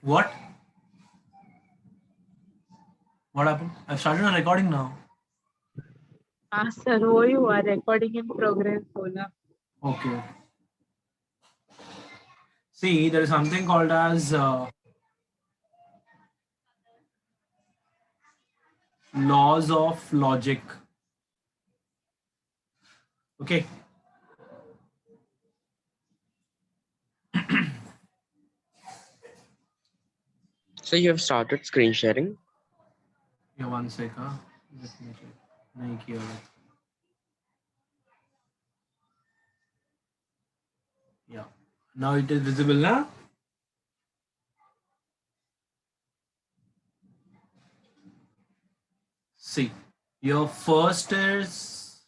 What? What happened? I've started a recording now. हाँ sir वही हुआ रिकॉर्डिंग इन प्रोग्रेस बोला. Okay. See, there is something called as laws of logic. Okay. So you have started screen sharing? Yeah, one sec. Let me check. नहीं किया है. Yeah. Now it is visible now. See, your first is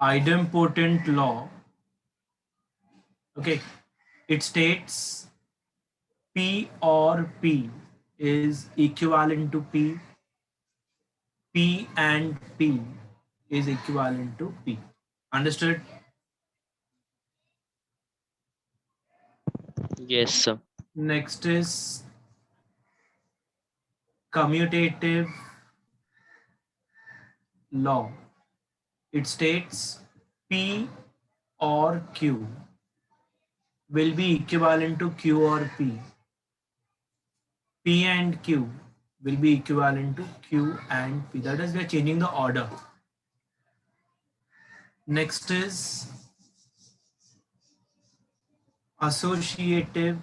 idempotent law. Okay. It states P or P is equivalent to P. P and P is equivalent to P. Understood? Yes, sir. Next is commutative law. It states P or Q will be equivalent to Q or P. P and Q will be equivalent to Q and P. That is, we are changing the order. Next is associative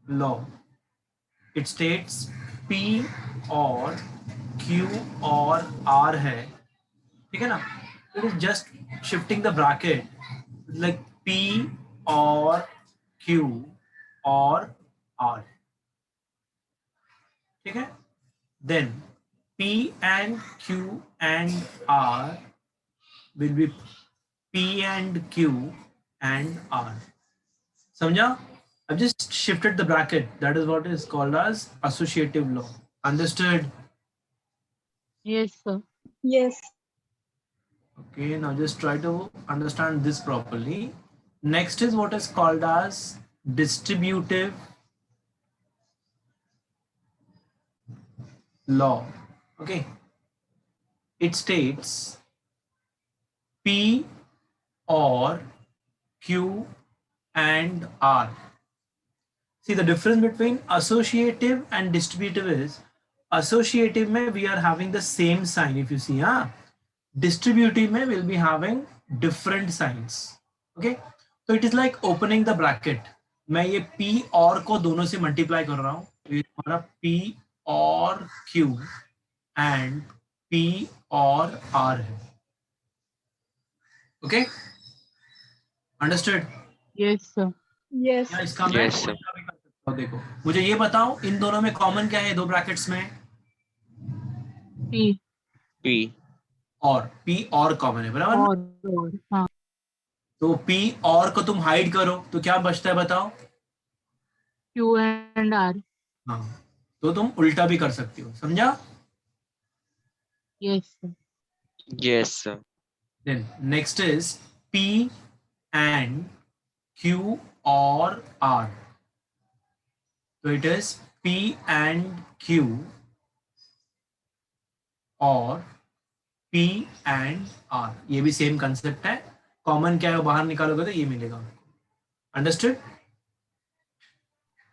law. It states P or Q or R है, ठीक है ना? It is just shifting the bracket, like P or Q or R, ठीक है? Then P and Q and R will be P and Q and R. समझा? I've just shifted the bracket. That is what is called as associative law. Understood? Yes sir. Yes. Okay, now just try to understand this properly. Next is what is called as distributive law. Okay, it states P or Q and R. See, the difference between associative and distributive is associative mein we are having the same sign. If you see, distributive mein we'll be having different signs. Okay, so it is like opening the bracket. मैं ये P और को दोनों से multiply कर रहा हूँ, तो ये हमारा P or Q and P और R है. Okay, understood? Yes sir. Yes. या इसका मैं Yes, sir. उल्टा भी कर सकता हूँ. देखो, मुझे ये बताओ इन दोनों में कॉमन क्या है दो ब्रैकेट्स में? P P. और P और कॉमन है, बराबर ना? और हाँ तो P और को तुम हाइड करो तो क्या बचता है बताओ? Q and R. हाँ, तो तुम उल्टा भी कर सकती हो, समझा? Yes sir. Yes, sir. Then next is P and Q or R. So it is P and Q और P and R. ये भी सेम कंसेप्ट है. कॉमन क्या है वो बाहर निकालोगे तो ये मिलेगा. Understood?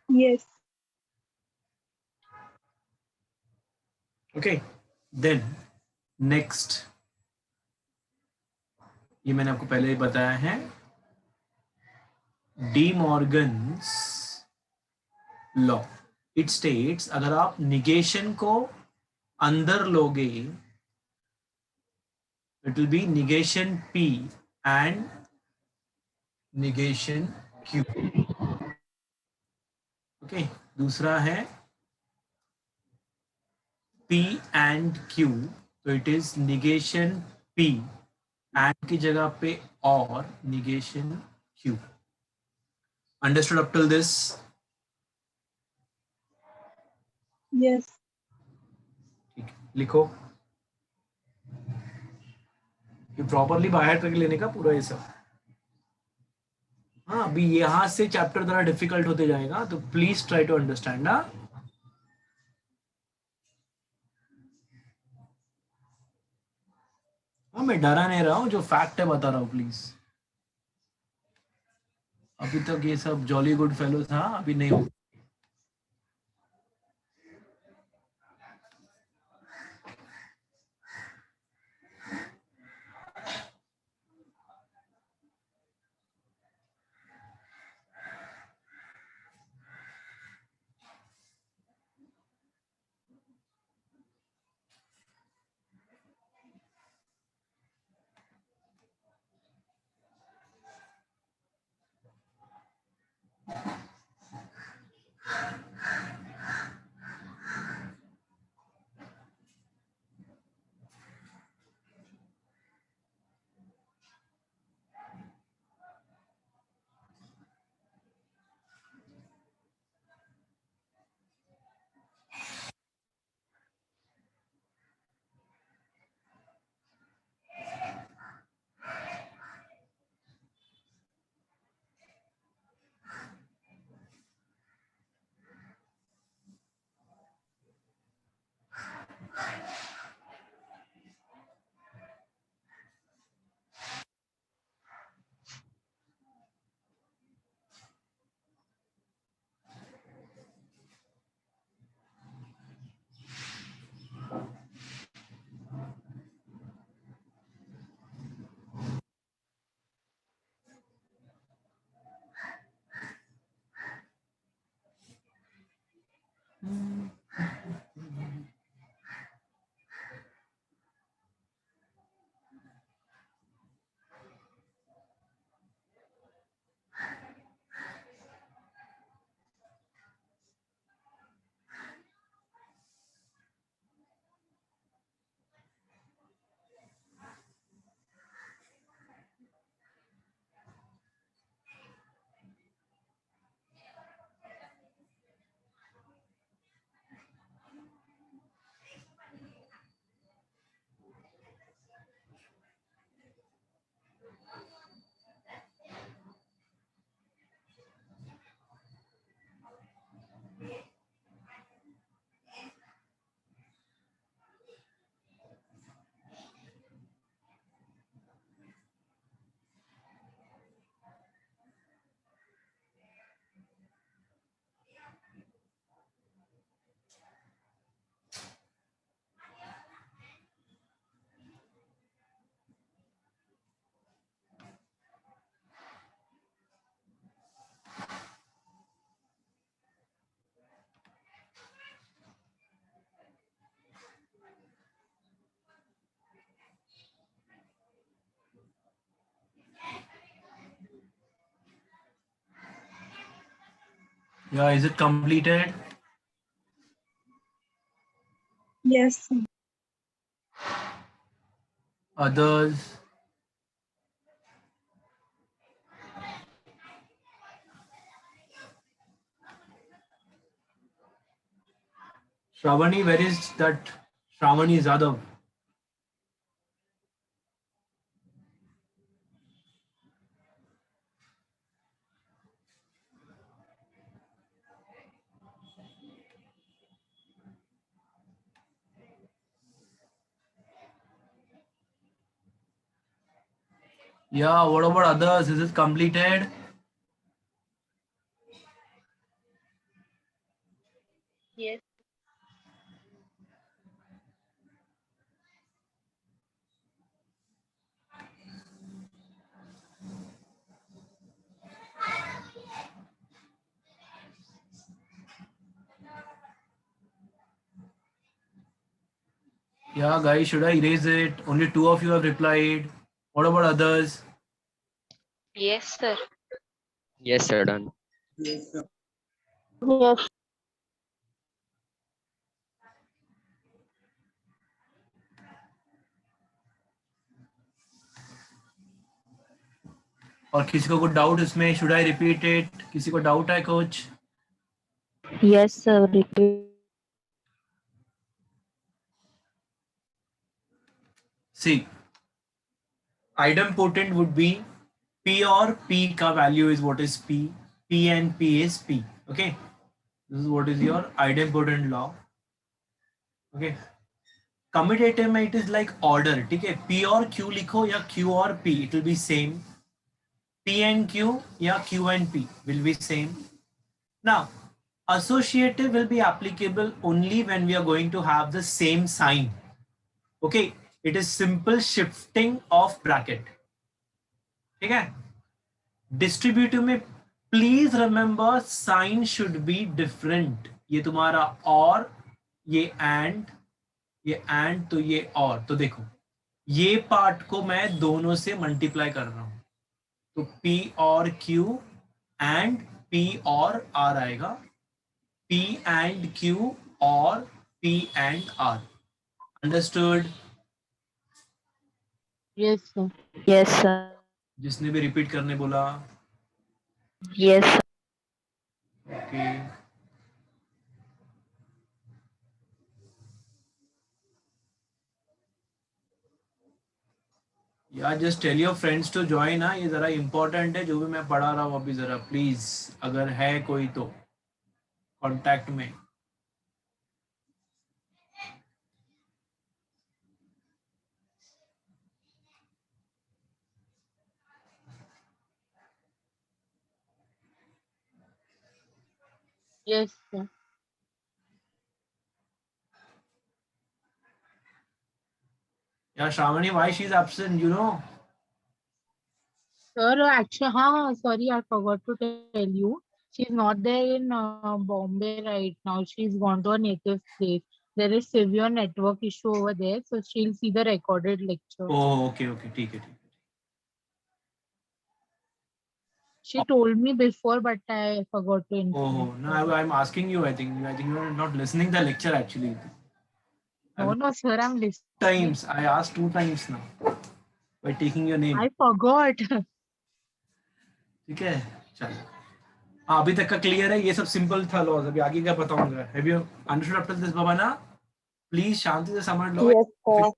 Yes. Okay, then next, ये मैंने आपको पहले ही बताया है, D Morgan's law. It states अगर आप निगेशन को अंदर लोगे it will be negation P and negation Q. Okay, दूसरा है P एंड Q, तो it is negation P and की जगह पे और negation Q. Understood up till this? Yes. ठीक है, लिखो. ये प्रॉपरली बाहर करके लेने का पूरा ये सब. अभी यहाँ से चैप्टर थोड़ा डिफिकल्ट होते जाएगा, तो प्लीज ट्राई टू अंडरस्टैंड ना. हाँ, मैं डरा नहीं रहा हूँ, जो फैक्ट है बता रहा हूँ प्लीज. अभी तक ये सब जॉली गुड फेलो था, अभी नहीं हो. Yeah, is it completed? Yes. Others? Shravani, where is that Shravani Zadav? Yeah, what about others? Is it completed? Yes. Yeah, guys, should I erase it? Only two of you have replied. What about others? Yes, sir. Yes, sir, done. Yes. और किसी को कोई doubt इसमें? Should I repeat it? किसी को doubt है कुछ? Yes, sir. Repeat. See, idempotent would be P और P का value is what is P. P and P is P. Okay. This is what is your idempotent law. Okay. Commutative में it is like order. ठीक है. P or Q लिखो या Q और P, it will be same. P and Q या Q and P will be same. Now, associative will be applicable only when we are going to have the same sign. Okay. It is simple shifting of bracket. ठीक है. Distributive में please remember sign should be different. ये तुम्हारा और, ये and तो ये और. तो देखो ये पार्ट को मैं दोनों से मल्टीप्लाई कर रहा हूं, तो P or Q and P और R आएगा. P एंड Q और P and R. Understood? Yes, sir. Yes, sir. जिसने भी रिपीट करने बोला. Yes, sir. ओके. यार just tell your friends to join. ये जरा इंपॉर्टेंट है जो भी मैं पढ़ा रहा हूँ अभी. जरा प्लीज अगर है कोई तो कांटेक्ट में. Yes, sir. यार Shravani, why she is absent, you know? Sir, actually, sorry, I forgot to tell you. She's not there in Bombay right now. She's gone to her native place. There is severe network issue over there, so she'll see the recorded lecture. Oh okay okay, ठीक है ठीक है. She told me before, but I forgot to inform. Oh no, I'm asking you. I think you are not listening the lecture actually. No, sir, I'm listening. Times I asked 2 times now by taking your name. I forgot. ठीक है, चलो. हाँ, अभी तक का clear है. ये सब सिंपल था लॉज. अभी आगे क्या बताऊंगा. Have you understood up till this बाबाना? प्लीज शांति से समझ लो. Yes, sir.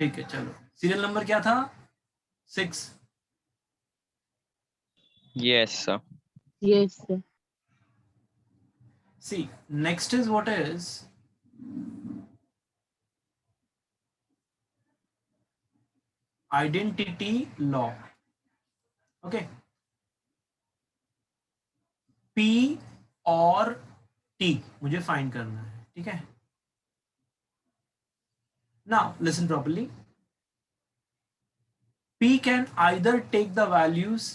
ठीक है, चलो. सीरियल नंबर क्या था? 6. Yes, sir. Yes, sir. See, next is what is identity law. Okay. P और T मुझे फाइंड करना है. ठीक है. Now listen properly. P can either take the values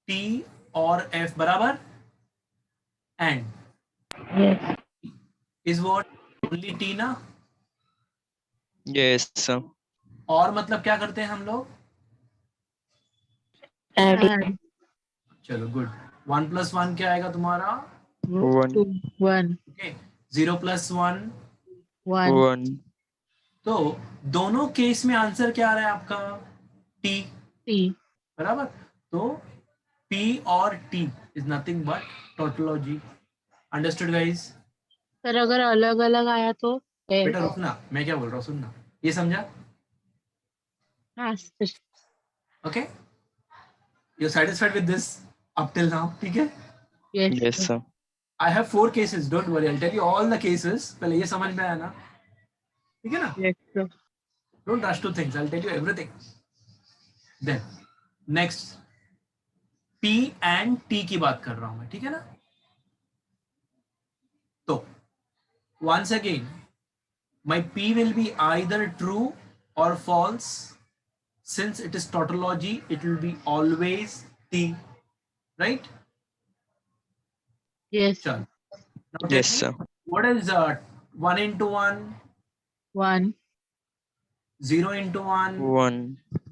T और F बराबर, and Yes. is what only T ना. Yes, sir. और मतलब क्या करते हैं हम लोग? Add. चलो गुड. 1 + 1 क्या आएगा तुम्हारा? 1, 2, 1, ओके. 0 + 1. 1. 1. तो दोनों केस में आंसर क्या आ रहा है आपका? T. T. बराबर. तो P और T is nothing but tautology. Understood guys? Sir अगर अलग अलग आया तो बेटा रुकना, मैं क्या बोल रहा हूँ सुनना. ये समझा? हाँ sir. Okay? You're satisfied with this up till now? ठीक है? Yes, Yes, sir. sir. I have 4 cases. Don't worry. I'll tell you all the cases. पहले ये समझ में आया ना? ठीक है ना? Yes, sir. Don't rush to things. I'll tell you everything. Then next, P and T की बात कर रहा हूं मैं. ठीक है ना? तो once again, my P will be either true or false. Since it is tautology, it will be always T. Right? Yes, Sure. sir. Now tell Yes, me, sir. what is 1 into 1, 1, 0 into 1? 1,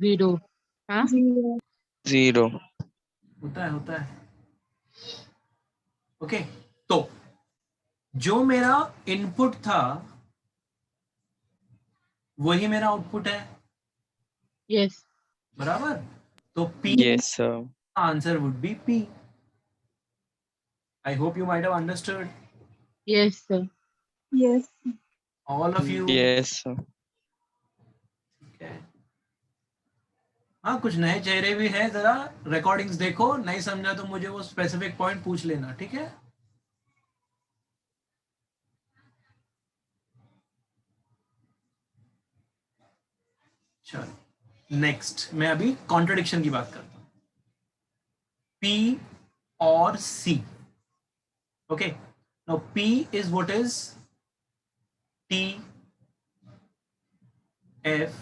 0. हाँ 0. होता है. Okay. तो जो मेरा input था वही मेरा output है. Yes. बराबर. तो P Yes, sir. answer would be P. I hope you might have understood. Yes, sir. Yes. All of you. Yes, sir. Okay. हाँ, कुछ नए चेहरे भी हैं, जरा रिकॉर्डिंग्स देखो, नहीं समझा तो मुझे वो स्पेसिफिक पॉइंट पूछ लेना, ठीक है? चलो नेक्स्ट, मैं अभी कॉन्ट्रडिक्शन की बात करता हूँ। P और C. Okay. Now P is what is T, F.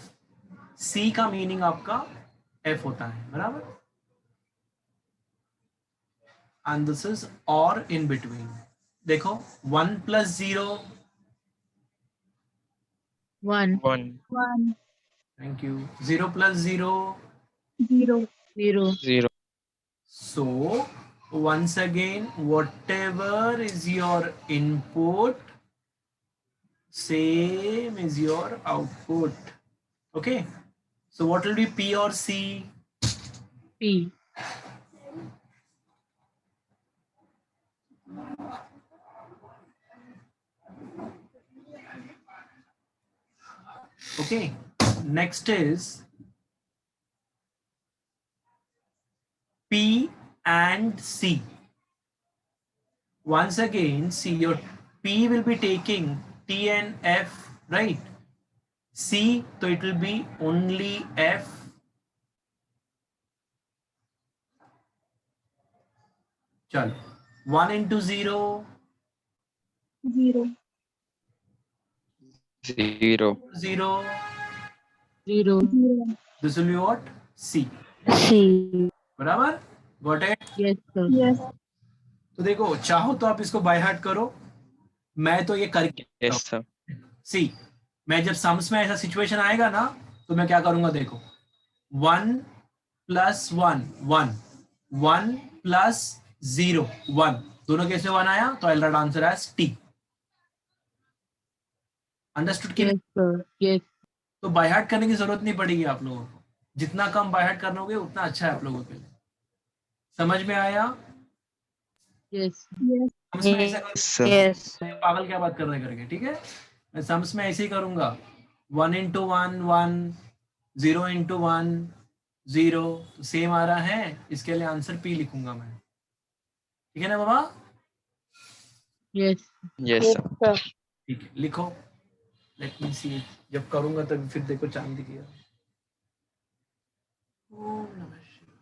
C का मीनिंग आपका F होता है, बराबर? And this is or in between. देखो 1 plus 0. 1, 1 1, Thank you. 0 plus 0. 0, 0, 0 So once again, whatever is your input, same is your output. Okay. So what will be P or C? P, Okay. Next is P and C. Once again, see, your P will be taking T and F, right? C, so it will be only F. Chalo. 1 into 0. 0, 0 0. 0. 0, This will be what? C. C, बराबर? Got it? Yes, sir. yes, तो देखो, चाहो तो आप इसको by heart करो, मैं तो ये करके yes sir सी, मैं जब सम्स में ऐसा सिचुएशन आएगा ना, तो मैं क्या करूंगा, देखो 1 प्लस 1 1, 1 प्लस 0 1, दोनों कैसे 1 आया, तो I write answer as T. Understood कि नहीं? Yes, sir. Yes, तो बाय हार्ट करने की जरूरत नहीं पड़ेगी आप लोगों को, जितना कम बाय हार्ट करनोगे उतना अच्छा है आप लोगों के लिए। समझ में आया? yes, yes, सम्स में ऐसा yes sir yes, पागल क्या बात कर रहे करके, ठीक है? मैं सम्स में ऐसे ही करूंगा, 1 इंटू 1 1, 0 इंटू 1 0, तो सेम आ रहा है, इसके लिए आंसर पी लिखूंगा मैं, ठीक है ना बाबा? yes. yes sir sir. ठीक है, लिखो। लेट मी सी, जब करूंगा तब फिर देखो चांद किया। ओम नमः शिवाय।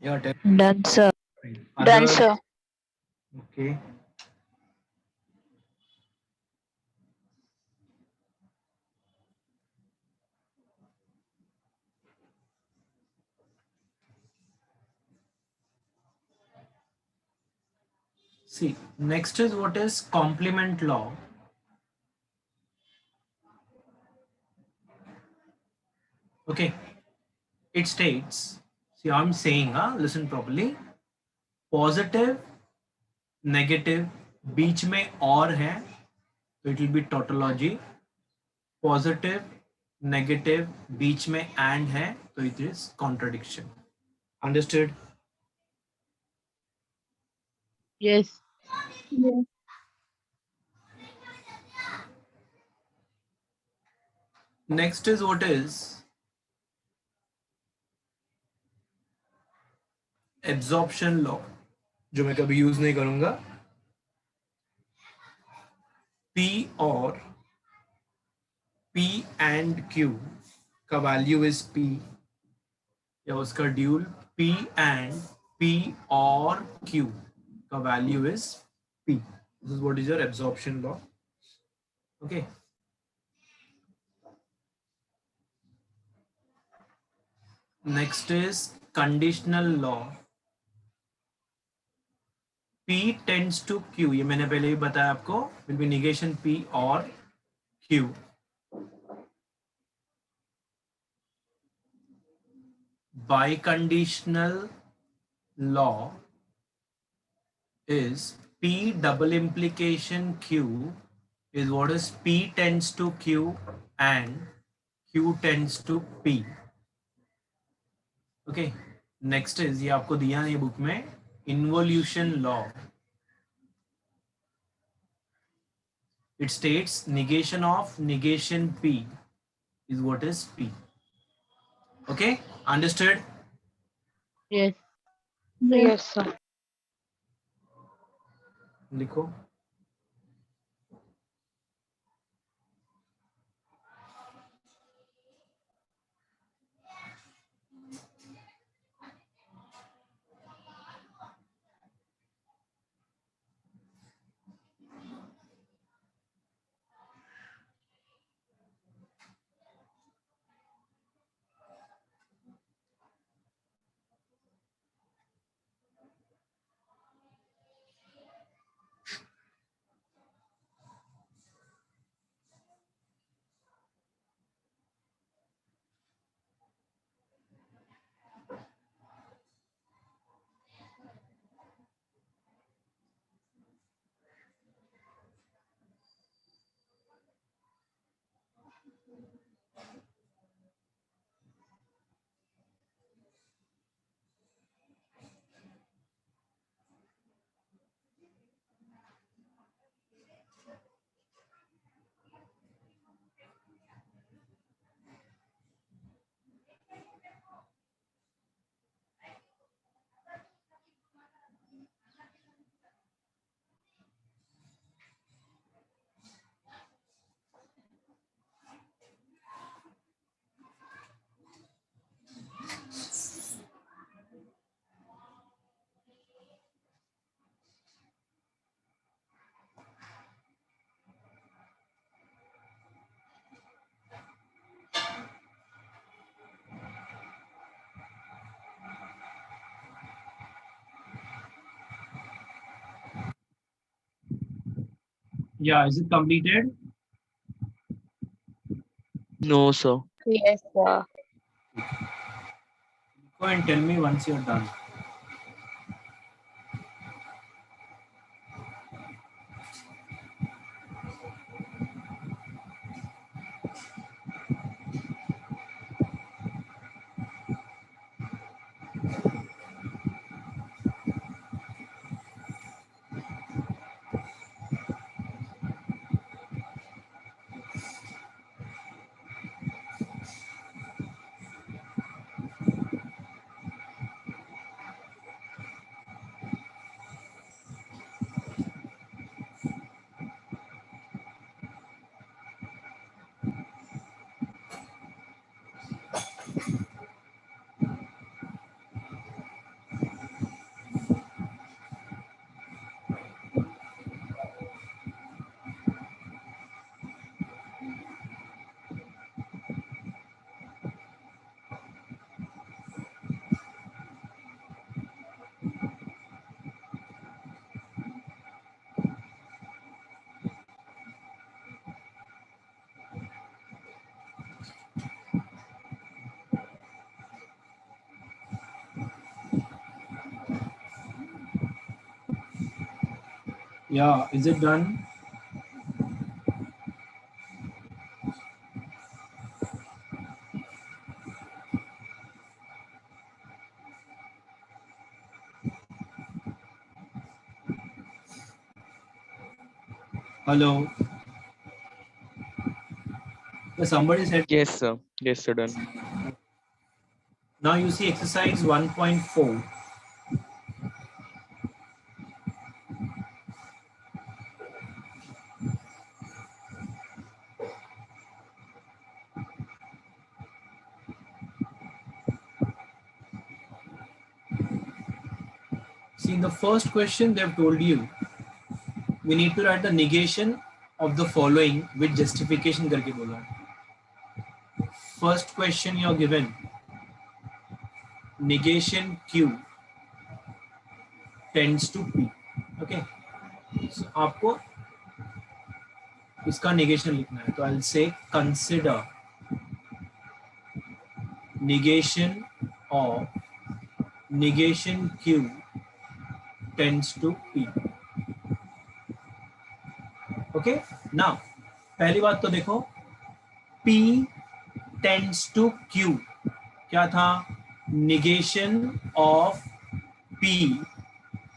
Yeah, tell Done, sir. me. Done, Others? sir. Okay. See, next is what is complement law. Okay, it states, see, I'm saying, listen properly. Positive, negative, बीच में और है, तो it will be tautology. Positive, negative, बीच में and है, तो it is contradiction. Understood? Yes. Yes. Next is what is absorption law, जो मैं कभी use नहीं करूंगा. P और P and Q का वैल्यू इज P, या उसका dual P and P or Q का value is P. This is what is your absorption law. Okay. Next is conditional law. P tends to Q, ये मैंने पहले ही बताया आपको, will be negation P or Q. Biconditional law is P double implication Q is what is P tends to Q and Q tends to P. Okay. Next is, ये आपको दिया है book में, involution law. It states negation of negation P is what is P. Okay, understood? Yes. Yes. Yes, sir. लिखो. Yeah, is it completed? No, sir. Yes, sir. Go and tell me once you're done. Yeah, is it done? Hello. Somebody said. Yes, sir. Yes, sir, done. Now you see exercise 1.4. See, in the first question, they've told you we need to write the negation of the following with justification करके बोला. First question you're given, negation Q tends to P. Okay. So आपको इसका negation लिखना है. तो I'll say consider negation of negation Q tends to P. Okay. Now पहली बात तो देखो P tends to Q क्या था? negation of P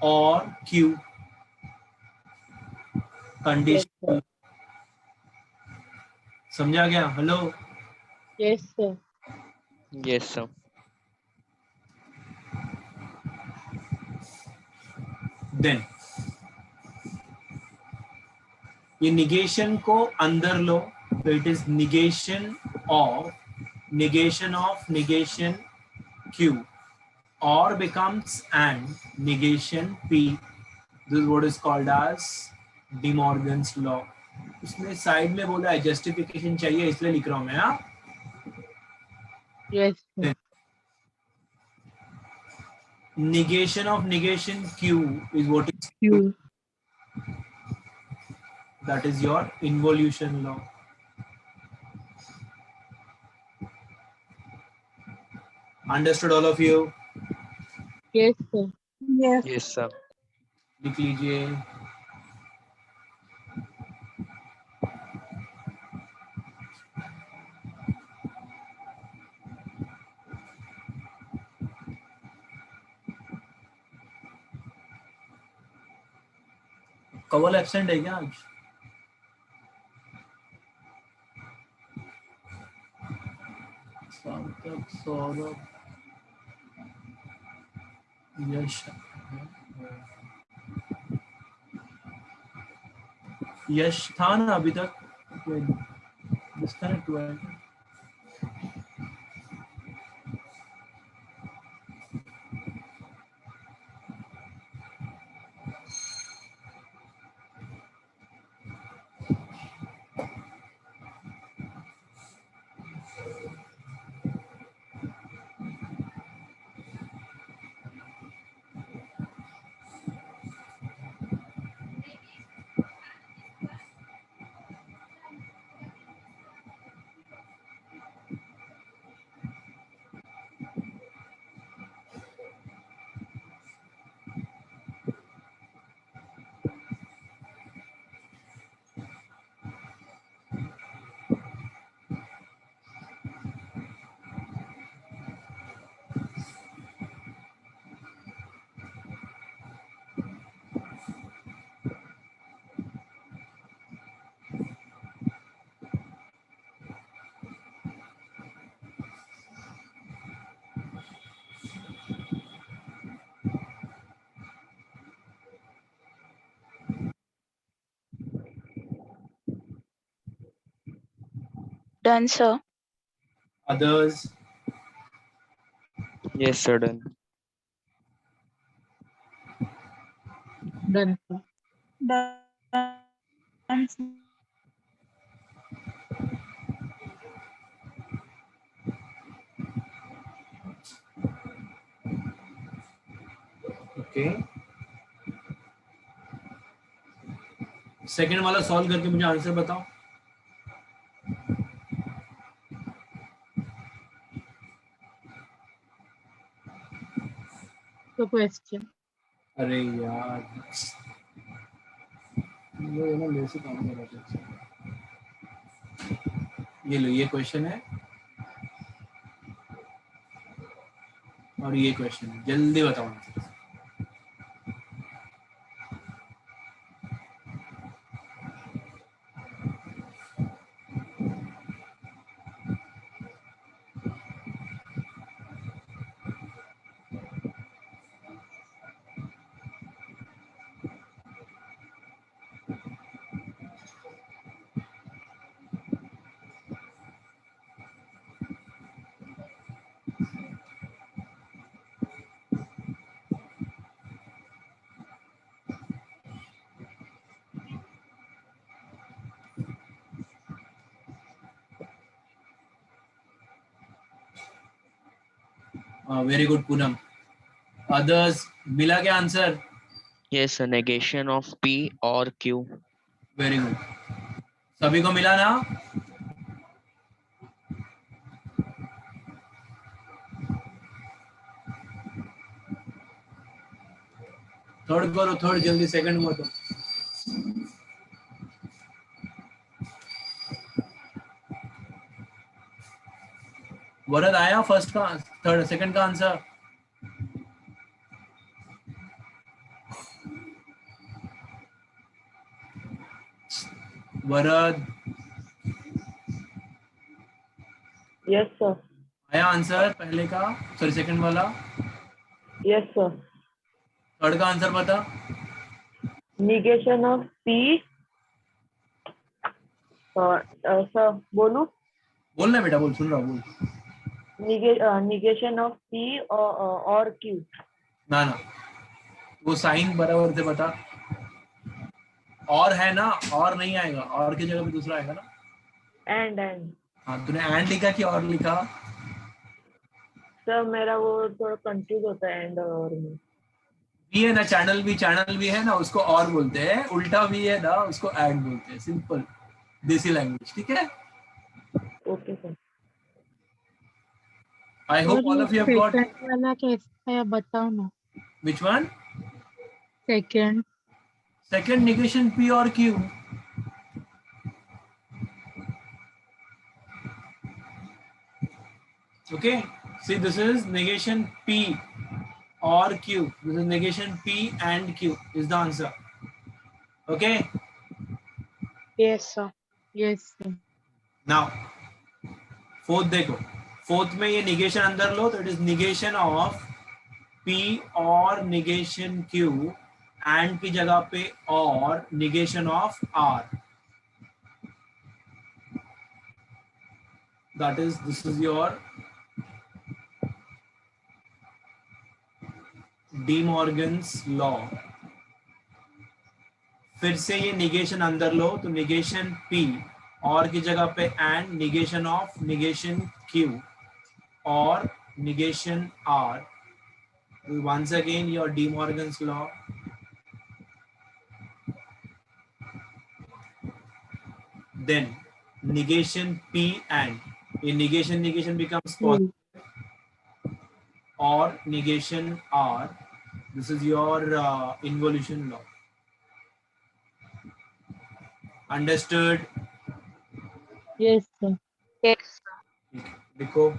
or Q Yes, condition. sir. समझा गया? Hello. Yes, sir. Yes, sir. Then ये निगेशन को अंदर लो तो it is negation of negation Q or becomes and negation P. This is what is called as De Morgan's law. उसने side में बोला है जस्टिफिकेशन चाहिए इसलिए लिख रहा हूं मैं. हाँ, Yes, sir. negation of negation Q is what is You. that is your involution law. Understood all of you? Yes, sir. Yes. Yes, sir. लिख लीजिए. कवल एब्सेंट है क्या आज? सार्थक, सौरभ, यश. यश था ना अभी तक? डिस्कनेक्ट हुआ है. Done, sir. Others? Yes, sir, done. Done, sir. Done. Okay. Second वाला सॉल्व करके मुझे आंसर बताओ. So question. अरे यार, वो ये ना मेरे से काम कर रहा था। ये लो, ये क्वेश्चन है और ये क्वेश्चन है, जल्दी बताओ answer. Very good Poonam. Others, मिला क्या answer? Yes, a negation of P or Q. Very good, सभी को मिला ना? थर्ड करो, थर्ड जल्दी, सेकंड हुआ तो। वरद आया फर्स्ट का, थर्ड सेकंड का आंसर? वरद Yes, sir. आया आंसर पहले का, सॉरी सेकंड वाला? Yes, sir. थर्ड का आंसर बता। Negation of P. Sir, बोलूं? बोलना बेटा, बोल, सुन रहा हूँ, बोल। Negation of P or Q. ना ना, वो साइन बराबर से बता। और है ना, और नहीं आएगा, और की जगह पे दूसरा आएगा ना। And. हाँ, तूने एंड लिखा कि और लिखा? सर मेरा वो थोड़ा कंफ्यूज होता है एंड और में। भी है ना, चैनल भी है ना, उसको और बोलते हैं। उल्टा भी है ना, उसको एंड बोलते हैं। सिंपल देसी लैंग्वेज, ठीक है? Okay sir. आई होप और ऑल ये of you have got. Second वाला कैसा है बताओ ना। Which one? Second. Second negation P और Q. Okay, see this is negation P or Q. This is negation P and Q is the answer. Okay. Yes sir. Yes. Now fourth देखो, fourth में ये negation अंदर लो तो it is negation of P और negation Q and की जगह पे और negation of R. That is, this is your De Morgan's law. फिर से ये निगेशन अंदर लो तो निगेशन P और की जगह पे and negation of negation Q और negation R. Once again your De Morgan's law. Then negation P and ये negation becomes positive or negation R. This is your involution law. Understood? Yes sir. Yes. लिखो।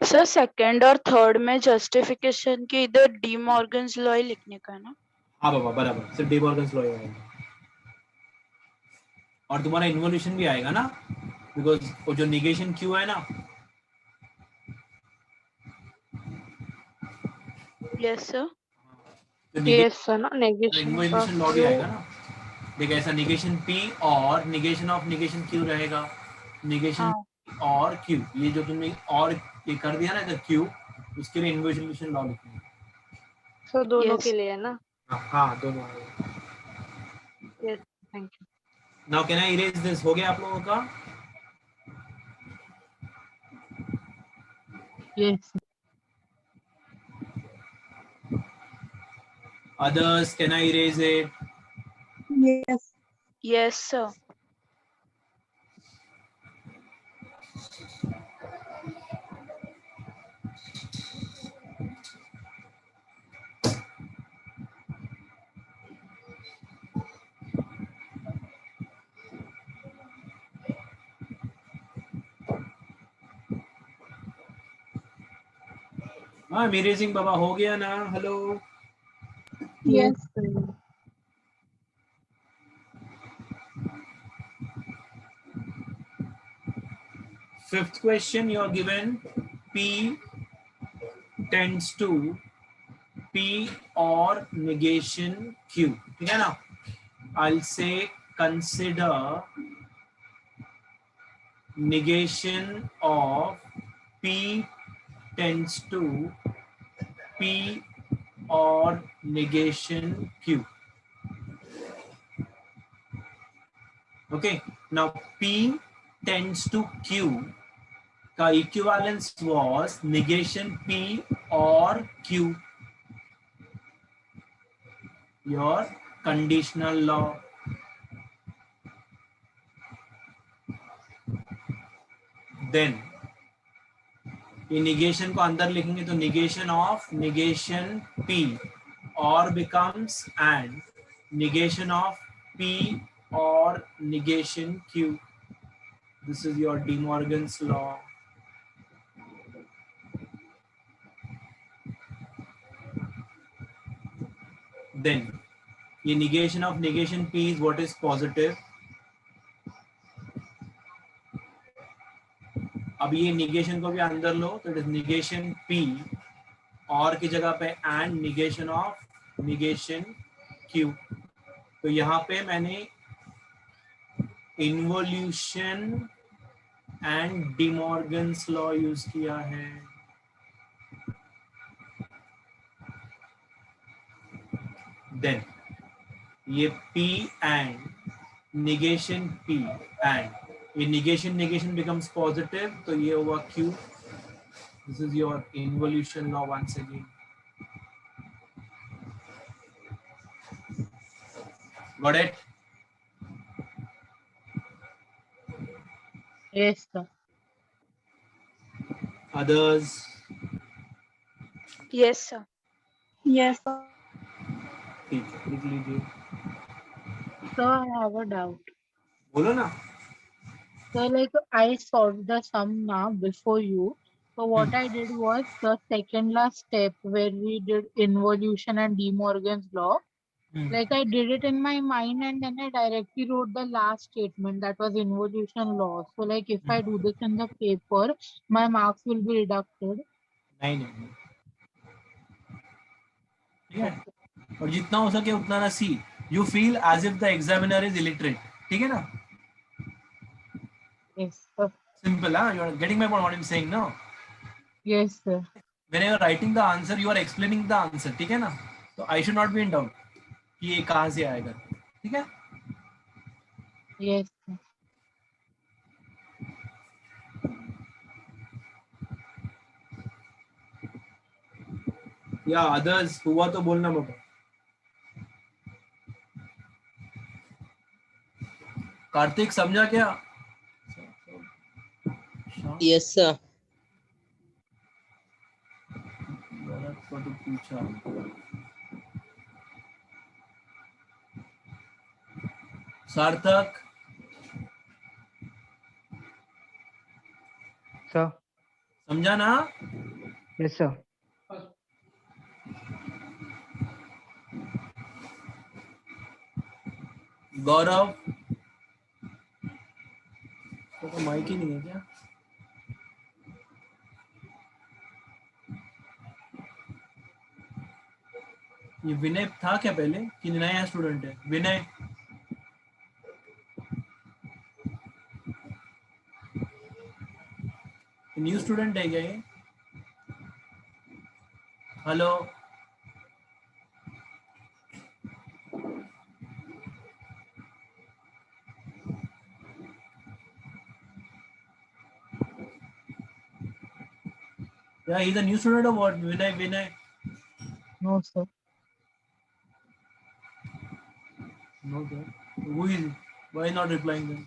Sir second और third में justification के इधर D Morgan's law ही लिखने का है ना? हाँ बाबा, बराबर, सिर्फ De Morgan's law आएगा और तुम्हारा इन्वोल्यूशन भी आएगा ना। बिकॉज वो जो निगेशन क्यू है ना, Yes, sir. तो yes sir, ना negation का इन्वोल्यूशन लॉ भी Q, आएगा ना। देखिए ऐसा निगेशन P और निगेशन ऑफ निगेशन Q रहेगा, निगेशन हाँ. और Q, ये जो तुमने और ये कर दिया ना इधर Q, उसके लिए इन्वोल्यूशन लॉ लिखेंगे। सर दोनों Yes. के लिए है ना? हाँ दोनों आएगा। Yes, thank you. Now can I erase this? हो गया आप लोगों का? Yes. Others, can I erase it? Yes. Yes, sir. हाँ erasing बाबा हो गया ना? Hello Yes. Yes. Sir. Fifth question you are given P tends to P or negation Q, ठीक है ना? I'll say consider negation of P tends to P or negation Q. Okay, now P tends to Q का equivalence was negation P or Q, your conditional law. Then ये negation को अंदर लिखेंगे तो negation of negation P or becomes and negation of P or negation Q. This is your De Morgan's law. Then ये negation of negation P is what is positive. अब ये negation को भी अंदर लो तो it is negation P और की जगह पे and negation of negation Q. तो यहाँ पे मैंने involution and De Morgan's law use किया है. Then ये P and negation P and ये negation becomes positive तो ये हुआ Q. This is your involution law once again. Got it? Yes, sir. Others? Yes, sir. Yes. ठीक है, लिख लीजिए. So I have a doubt. बोलो ना. So like I solved the sum now before you. So what I did was the second last step where we did involution and De Morgan's law. Like I did it in my mind and then I directly wrote the last statement that was involution law. So like if I do this in the paper, my marks will be deducted. नहीं. ठीक है. और जितना हो सके उतना ना सी. You feel as if the examiner is illiterate. ठीक है ना? Yes, sir. Simple, huh? You are getting my point. What I'm saying, no? Yes, sir. When you are writing the answer, you are explaining the answer. ठीक है ना? तो I should not be in doubt कि ये कहाँ से आएगा. ठीक है? Yes, sir. या others हुआ तो बोलना बाबा. कार्तिक समझा क्या? Yes, sir. को तो पूछा. सार्थक Sir. समझा ना? Yes, sir. गौरव तो माइक ही नहीं है क्या? ये विनय था क्या पहले कि नया स्टूडेंट है? विनय, न्यू स्टूडेंट है क्या ये? हेलो, या he's a new student or what? Vinay, No, sir. no sir. Who is he? Why not replying then?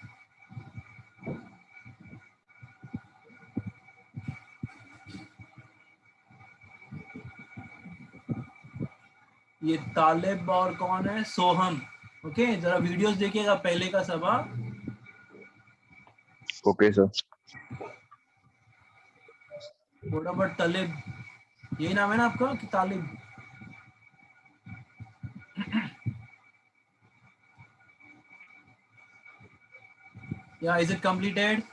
ये तालिब और कौन है? सोहम। ओके, जरा वीडियोस देखिएगा पहले का सब। Okay sir. व्हाट अबाउट तालिब? यही नाम है ना आपका कि तालिब? या is it completed?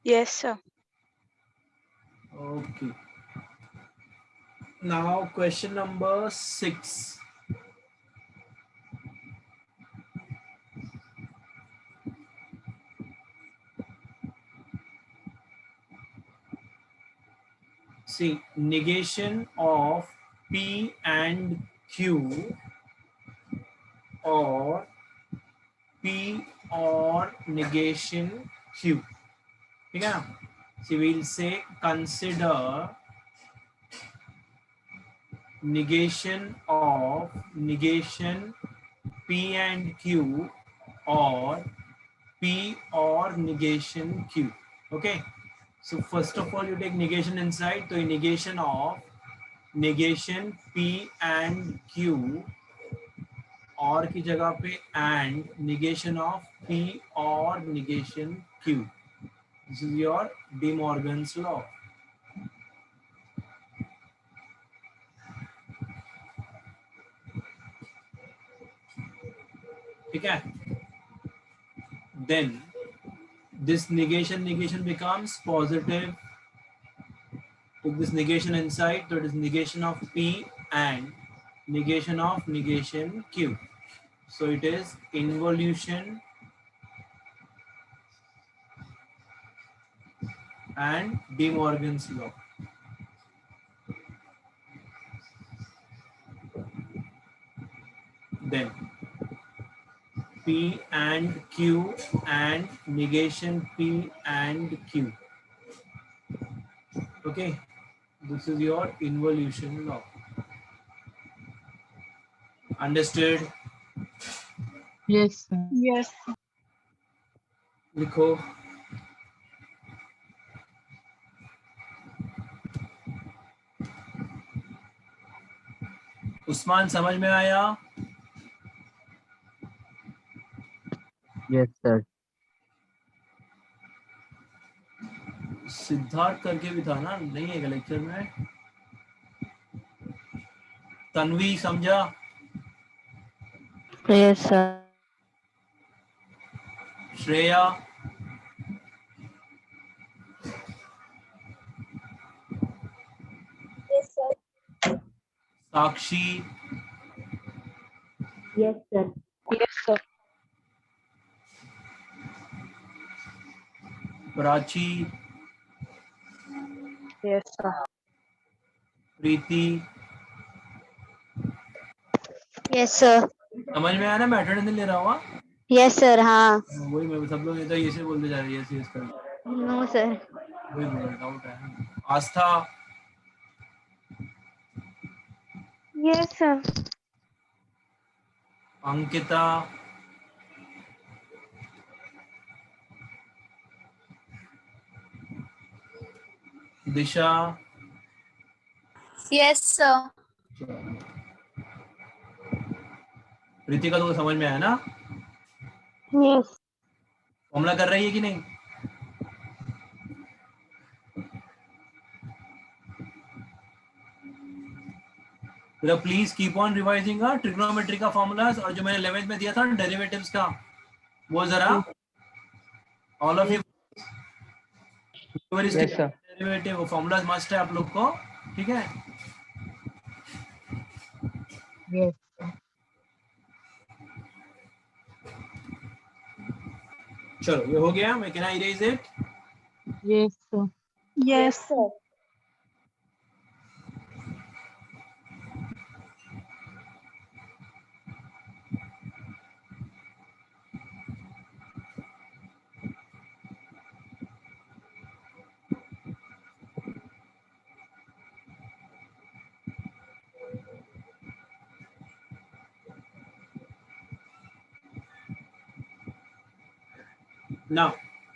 Yes, sir. Okay. Now question number 6. See, negation of P and Q or P or negation Q. ठीक है ना? So we'll say consider negation of P and Q or P or negation Q. Okay. So first of all, you take negation inside. So negation of negation P and Q और की जगह पे and negation of P or negation Q. This is your De Morgan's law. ठीक है? Then this negation becomes positive. Took this negation inside, so it is negation of P and negation of negation Q. So it is involution and De Morgan's law. Then P and Q and negation P and Q. Okay, this is your involution law. Understood? Yes, sir. Yes. लिखो। उस्मान समझ में आया? Yes, sir. Siddharth करके भी था ना, नहीं है क्या लेक्चर में? तन्वी समझा? Yes, sir. Shreya? Yes, sir. Sakshi? Yes, sir. Yes, sir. Prachi? Yes, sir. Preeti? Yes sir. समझ में आया ना? मैं अटेंडेंस नहीं ले रहा हूँ। Yes sir. हाँ। वही मैं सब लोग ये से बोलते जा रहे हैं, यस कर। No sir. वही मेरा डाउट है। Astha? Yes sir. Ankita? Disha? Yes sir. Pritika तो समझ में आया ना? यस। फॉर्मूला कर रही है कि नहीं? Please keep on revising trigonometry का फॉर्मूलाज, और जो मैंने 11th में दिया था डेरिवेटिव्स का, वो जरा all of you Yes, sir. Derivative formula must है आप लोग को, ठीक है। Yes. चलो ये हो गया, मैं can I erase it? Yes, sir. Yes, sir. Now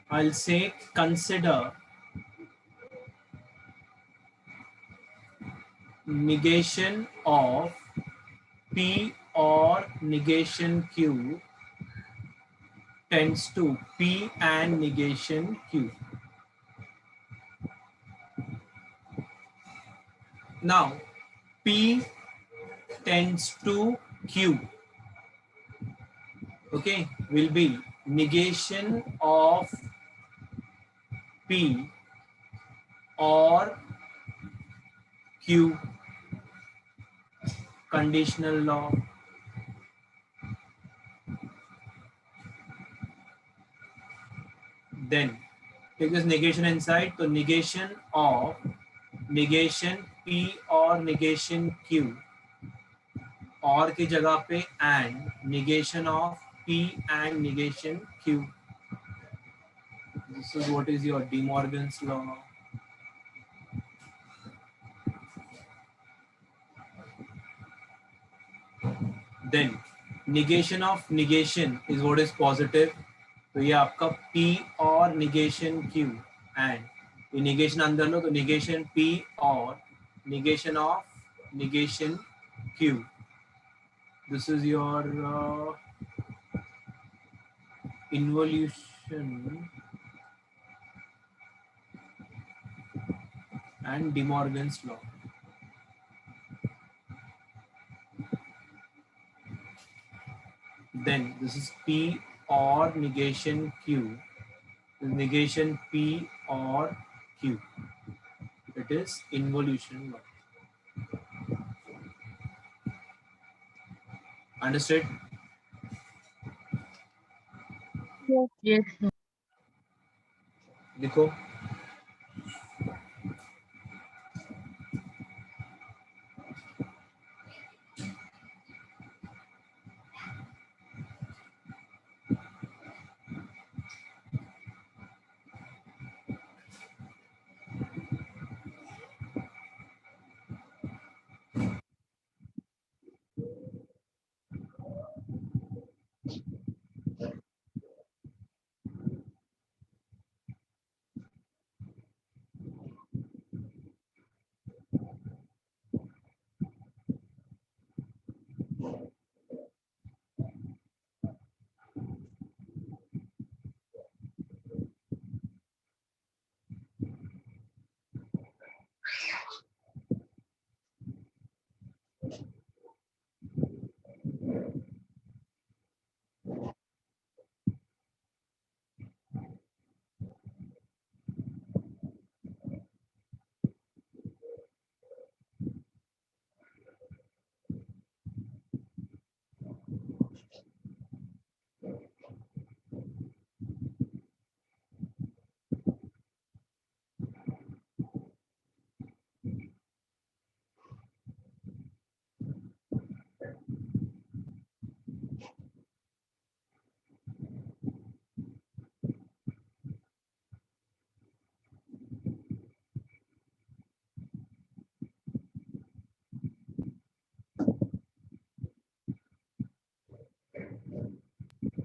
I'll say consider negation of P or negation Q tends to P and negation Q. Now P tends to Q, okay, will be negation of P or Q, conditional law. Then take this negation inside, so negation of negation P or negation Q, और की जगह पे and, negation of P and negation Q. This is what is your De Morgan's law. Then negation of negation is what is positive. तो ये आपका P और negation Q and ये negation अंदर लो तो negation P और negation of negation Q. This is your involution and De Morgan's law. Then this is P or negation Q. This is negation P or Q. It is involution law. Understood? Yes, sir. देखो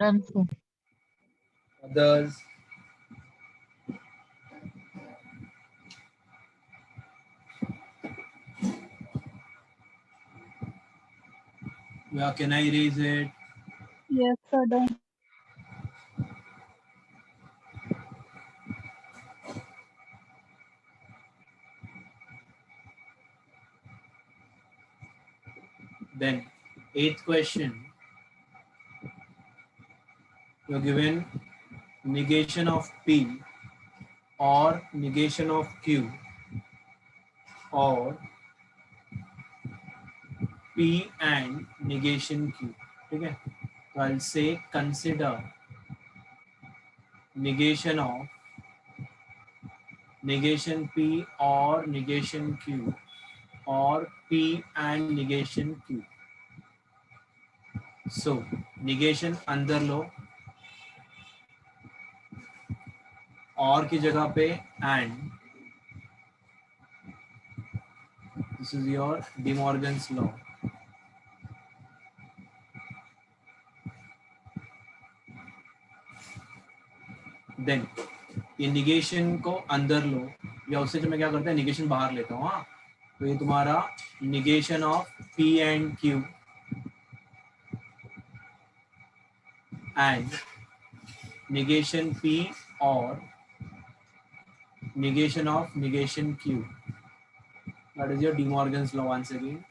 Done, sir. others. Yeah, can I erase it? Yes, sir. Done. Then, eighth question. You're given negation of P or negation of Q or P and negation Q. ठीक है, तो I'll say consider negation of negation P or negation Q or P and negation Q. So negation अंदर लो, और की जगह पे and. This is your De Morgan's law. Then ये negation को अंदर लो, या उससे जो मैं क्या करता है निगेशन बाहर लेता हूँ. हाँ, तो ये तुम्हारा negation of P and Q and negation P or negation of negation Q. That is your De Morgan's law once again.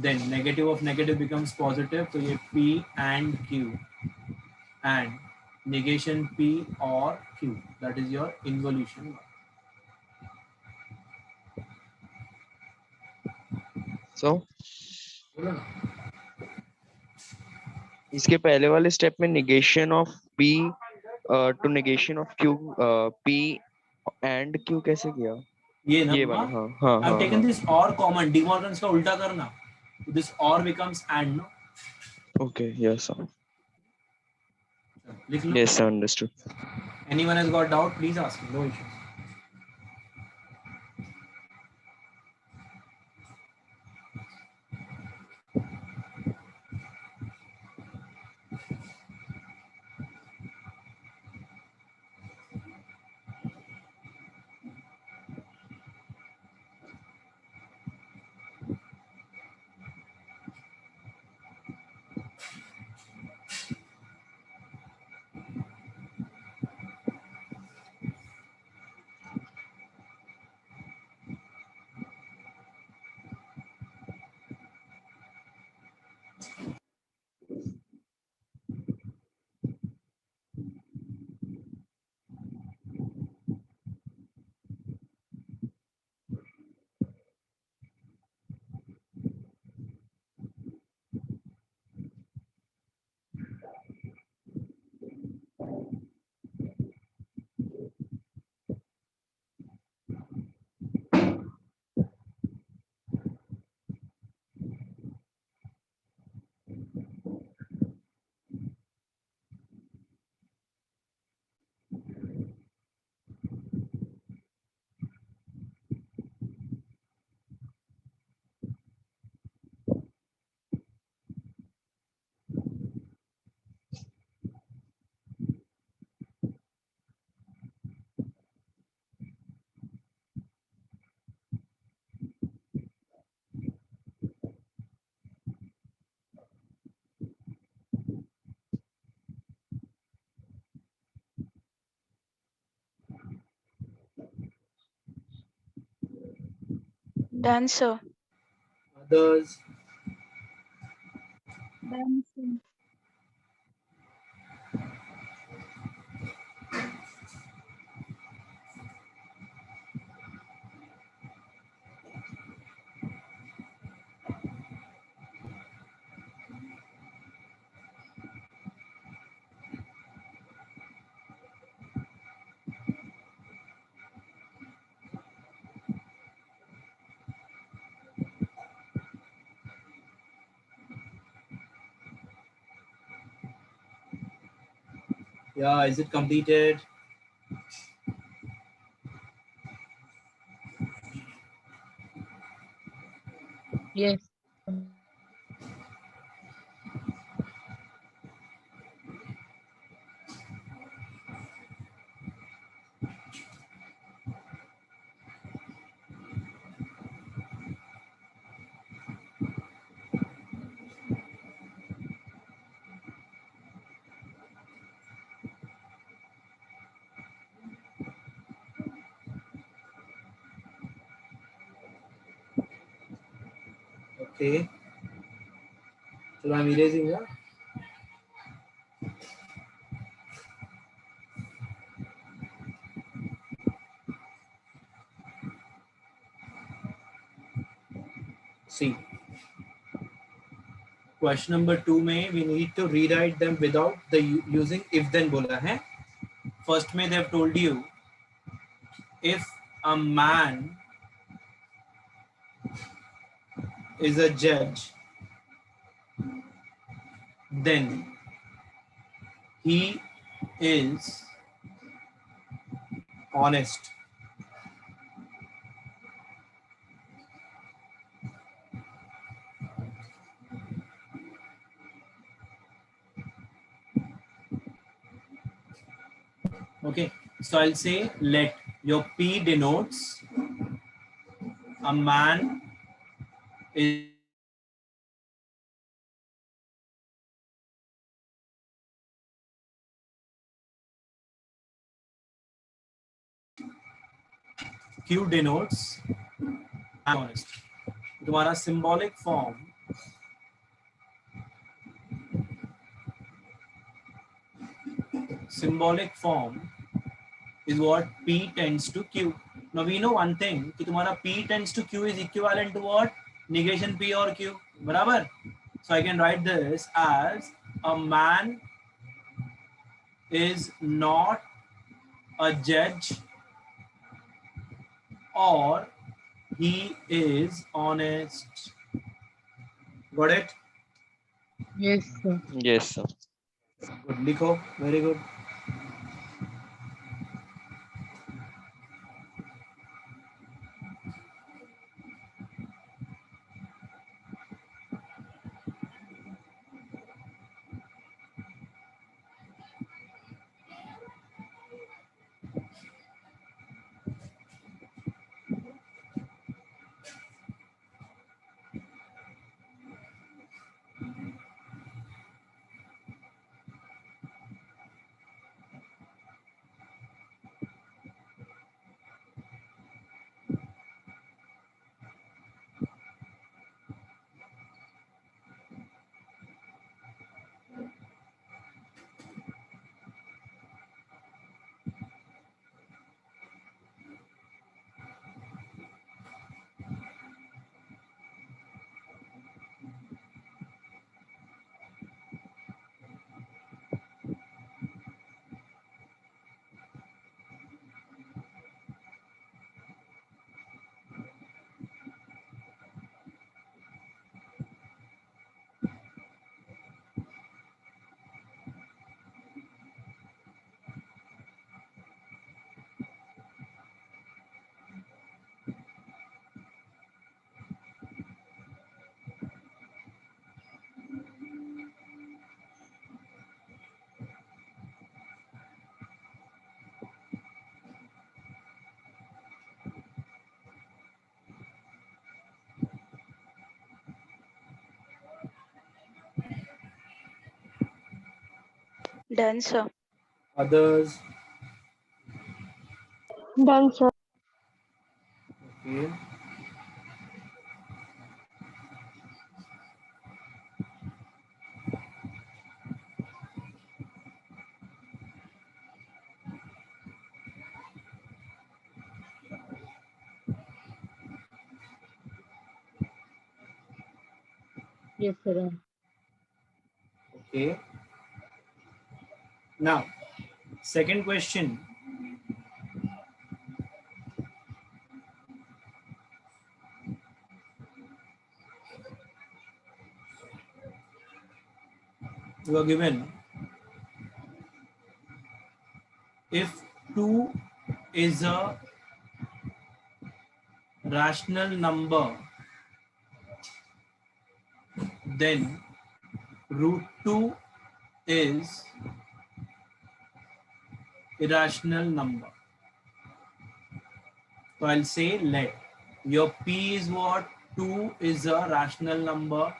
Then negative of negative becomes positive, so ये P and Q and negation P or Q. That is your involution law. So इसके पहले वाले step में negation of P to negation of Q, P and Q कैसे किया? ये ना, ये वाला, हाँ हाँ I've हाँ taken हाँ. this or common. De Morgan's का उल्टा करना. This or becomes and, no? Okay, yes sir. लिख लो. Yes sir, understood. Anyone has got doubt, please ask me. No issues. Done, sir. Others. Done, sir. Yeah, is it completed? Yes. Okay. So I'm erasing that. See, question number 2 में we need to rewrite them without the using if then बोला है. First में they have told you if a man is a judge, then he is honest. Okay, so I'll say let your P denotes a man is Q denotes honest. तुम्हारा symbolic form is what P tends to Q. Now we know one thing कि तुम्हारा P tends to Q is equivalent to what? Negation P or Q. बराबर? So I can write this as a man is not a judge or he is honest. Got it? Yes, sir. Yes, sir. Good. लिखो. Very good. Done, sir. Others. Done, sir. Okay. Yes, sir. Okay. Now, second question. You are given if 2 is a rational number, then root 2 is irrational number. So I'll say let your P is what? 2 is a rational number.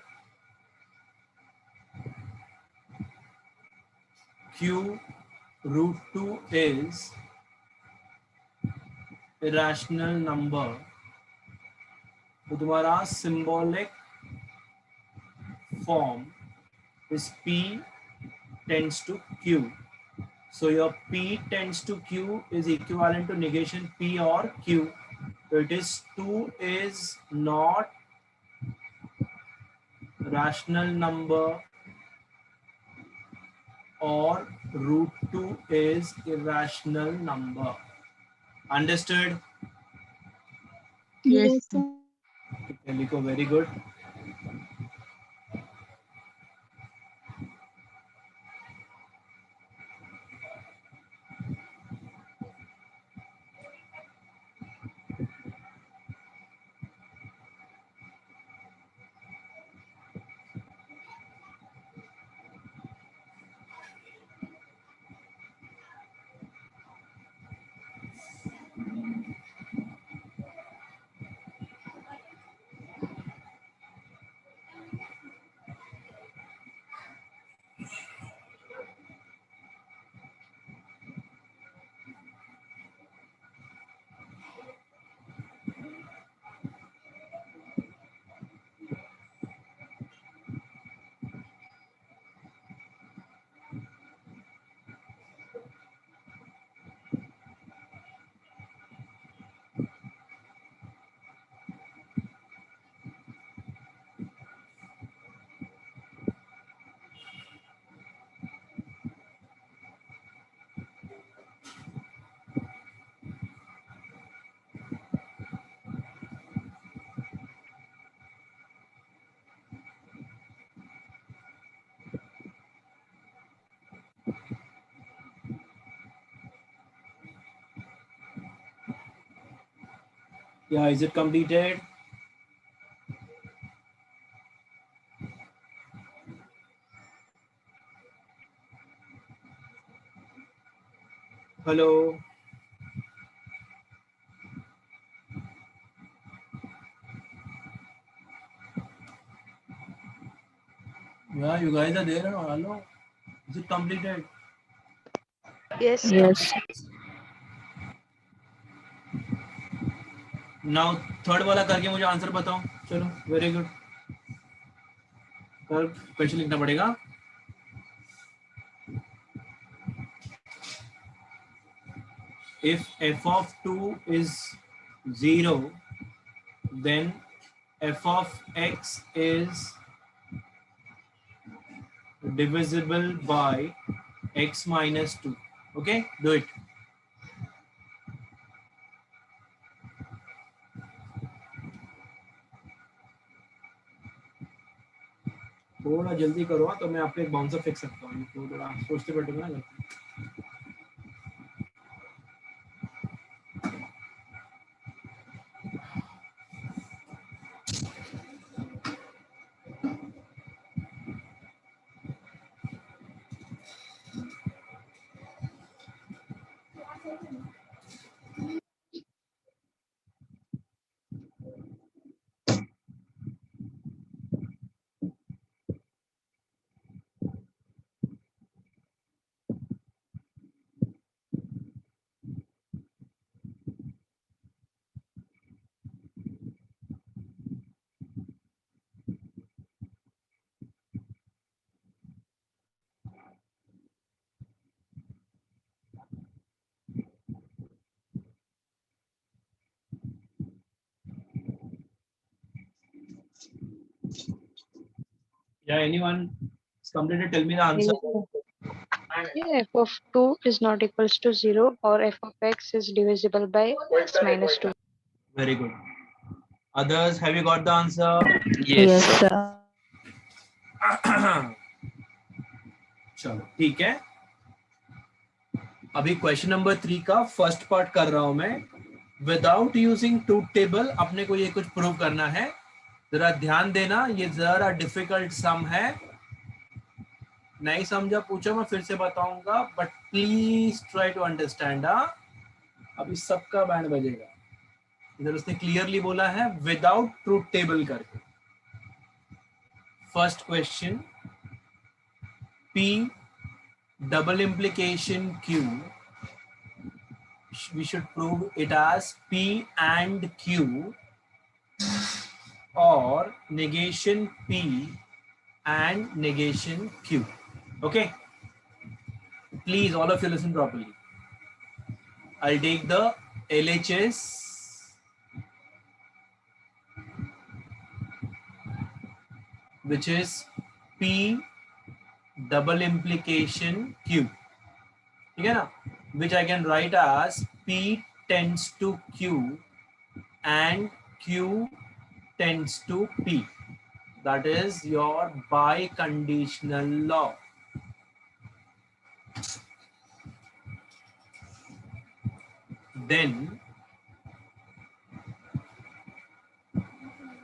Q root 2 is irrational number. तो तुम्हारा symbolic form is P tends to Q. So your P tends to Q is equivalent to negation P or Q. So it is 2 is not rational number or root 2 is irrational number. Understood? Yes. Yes, sir. Lico, very good. Yeah, is it completed? Hello. Yeah, you guys are there. Hello. Is it completed? Yes, sir. Yes. Now third वाला करके मुझे answer बताओ. चलो, very good. कल question लिखना पड़ेगा. If f of 2 is 0, then f of x is divisible by x minus 2. Okay, do it. थोड़ा जल्दी करो तो मैं आपको एक बाउंसर फेंक सकता हूँ. तो थोड़ा सोचते बैठोगे ना. Yeah, anyone is completed? Tell me the answer. Yeah, f of 2 is not equals to 0 or f of x is divisible by x minus 2. Very good. Others, have you got the answer? Yes, sir. sir. चलो ठीक है. अभी question number 3 का first part कर रहा हूं मैं. Without using truth table अपने को ये कुछ प्रूव करना है. जरा ध्यान देना, ये जरा डिफिकल्ट सम है. नहीं समझा पूछो, मैं फिर से बताऊंगा, but please try to understand. अभी सबका बैंड बजेगा. इधर उसने क्लियरली बोला है विदाउट ट्रूथ टेबल करके. First question, P double implication Q, we should prove it as P and Q, or negation P and negation Q. Okay. Please, all of you listen properly. I'll take the LHS, which is P double implication Q. ठीक है ना? Which I can write as P tends to Q and Q tends to P. That is your biconditional law. Then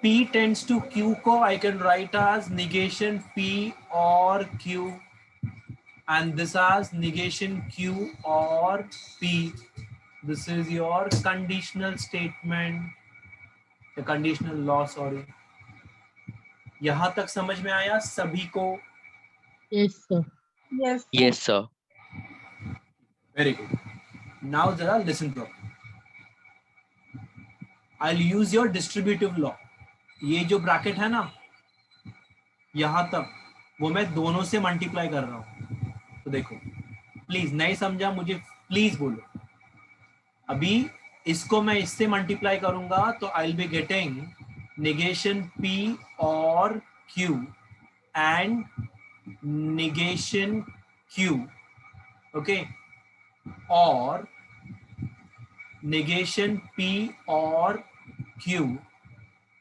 P tends to Q को I can write as negation P or Q, and this as negation Q or P. This is your conditional statement, the conditional law, sorry. यहाँ तक समझ में आया सभी को? Yes, sir. Yes, sir. Yes, sir. Very good. Now जरा listen properly. I'll use your distributive law. ये जो ब्रैकेट है ना, यहाँ तक वो मैं दोनों से मल्टीप्लाई कर रहा हूँ. तो देखो, प्लीज नहीं समझा मुझे प्लीज बोलो. अभी इसको मैं इससे मल्टीप्लाई करूंगा तो आई will be getting negation P or Q and negation Q, okay, और negation P or Q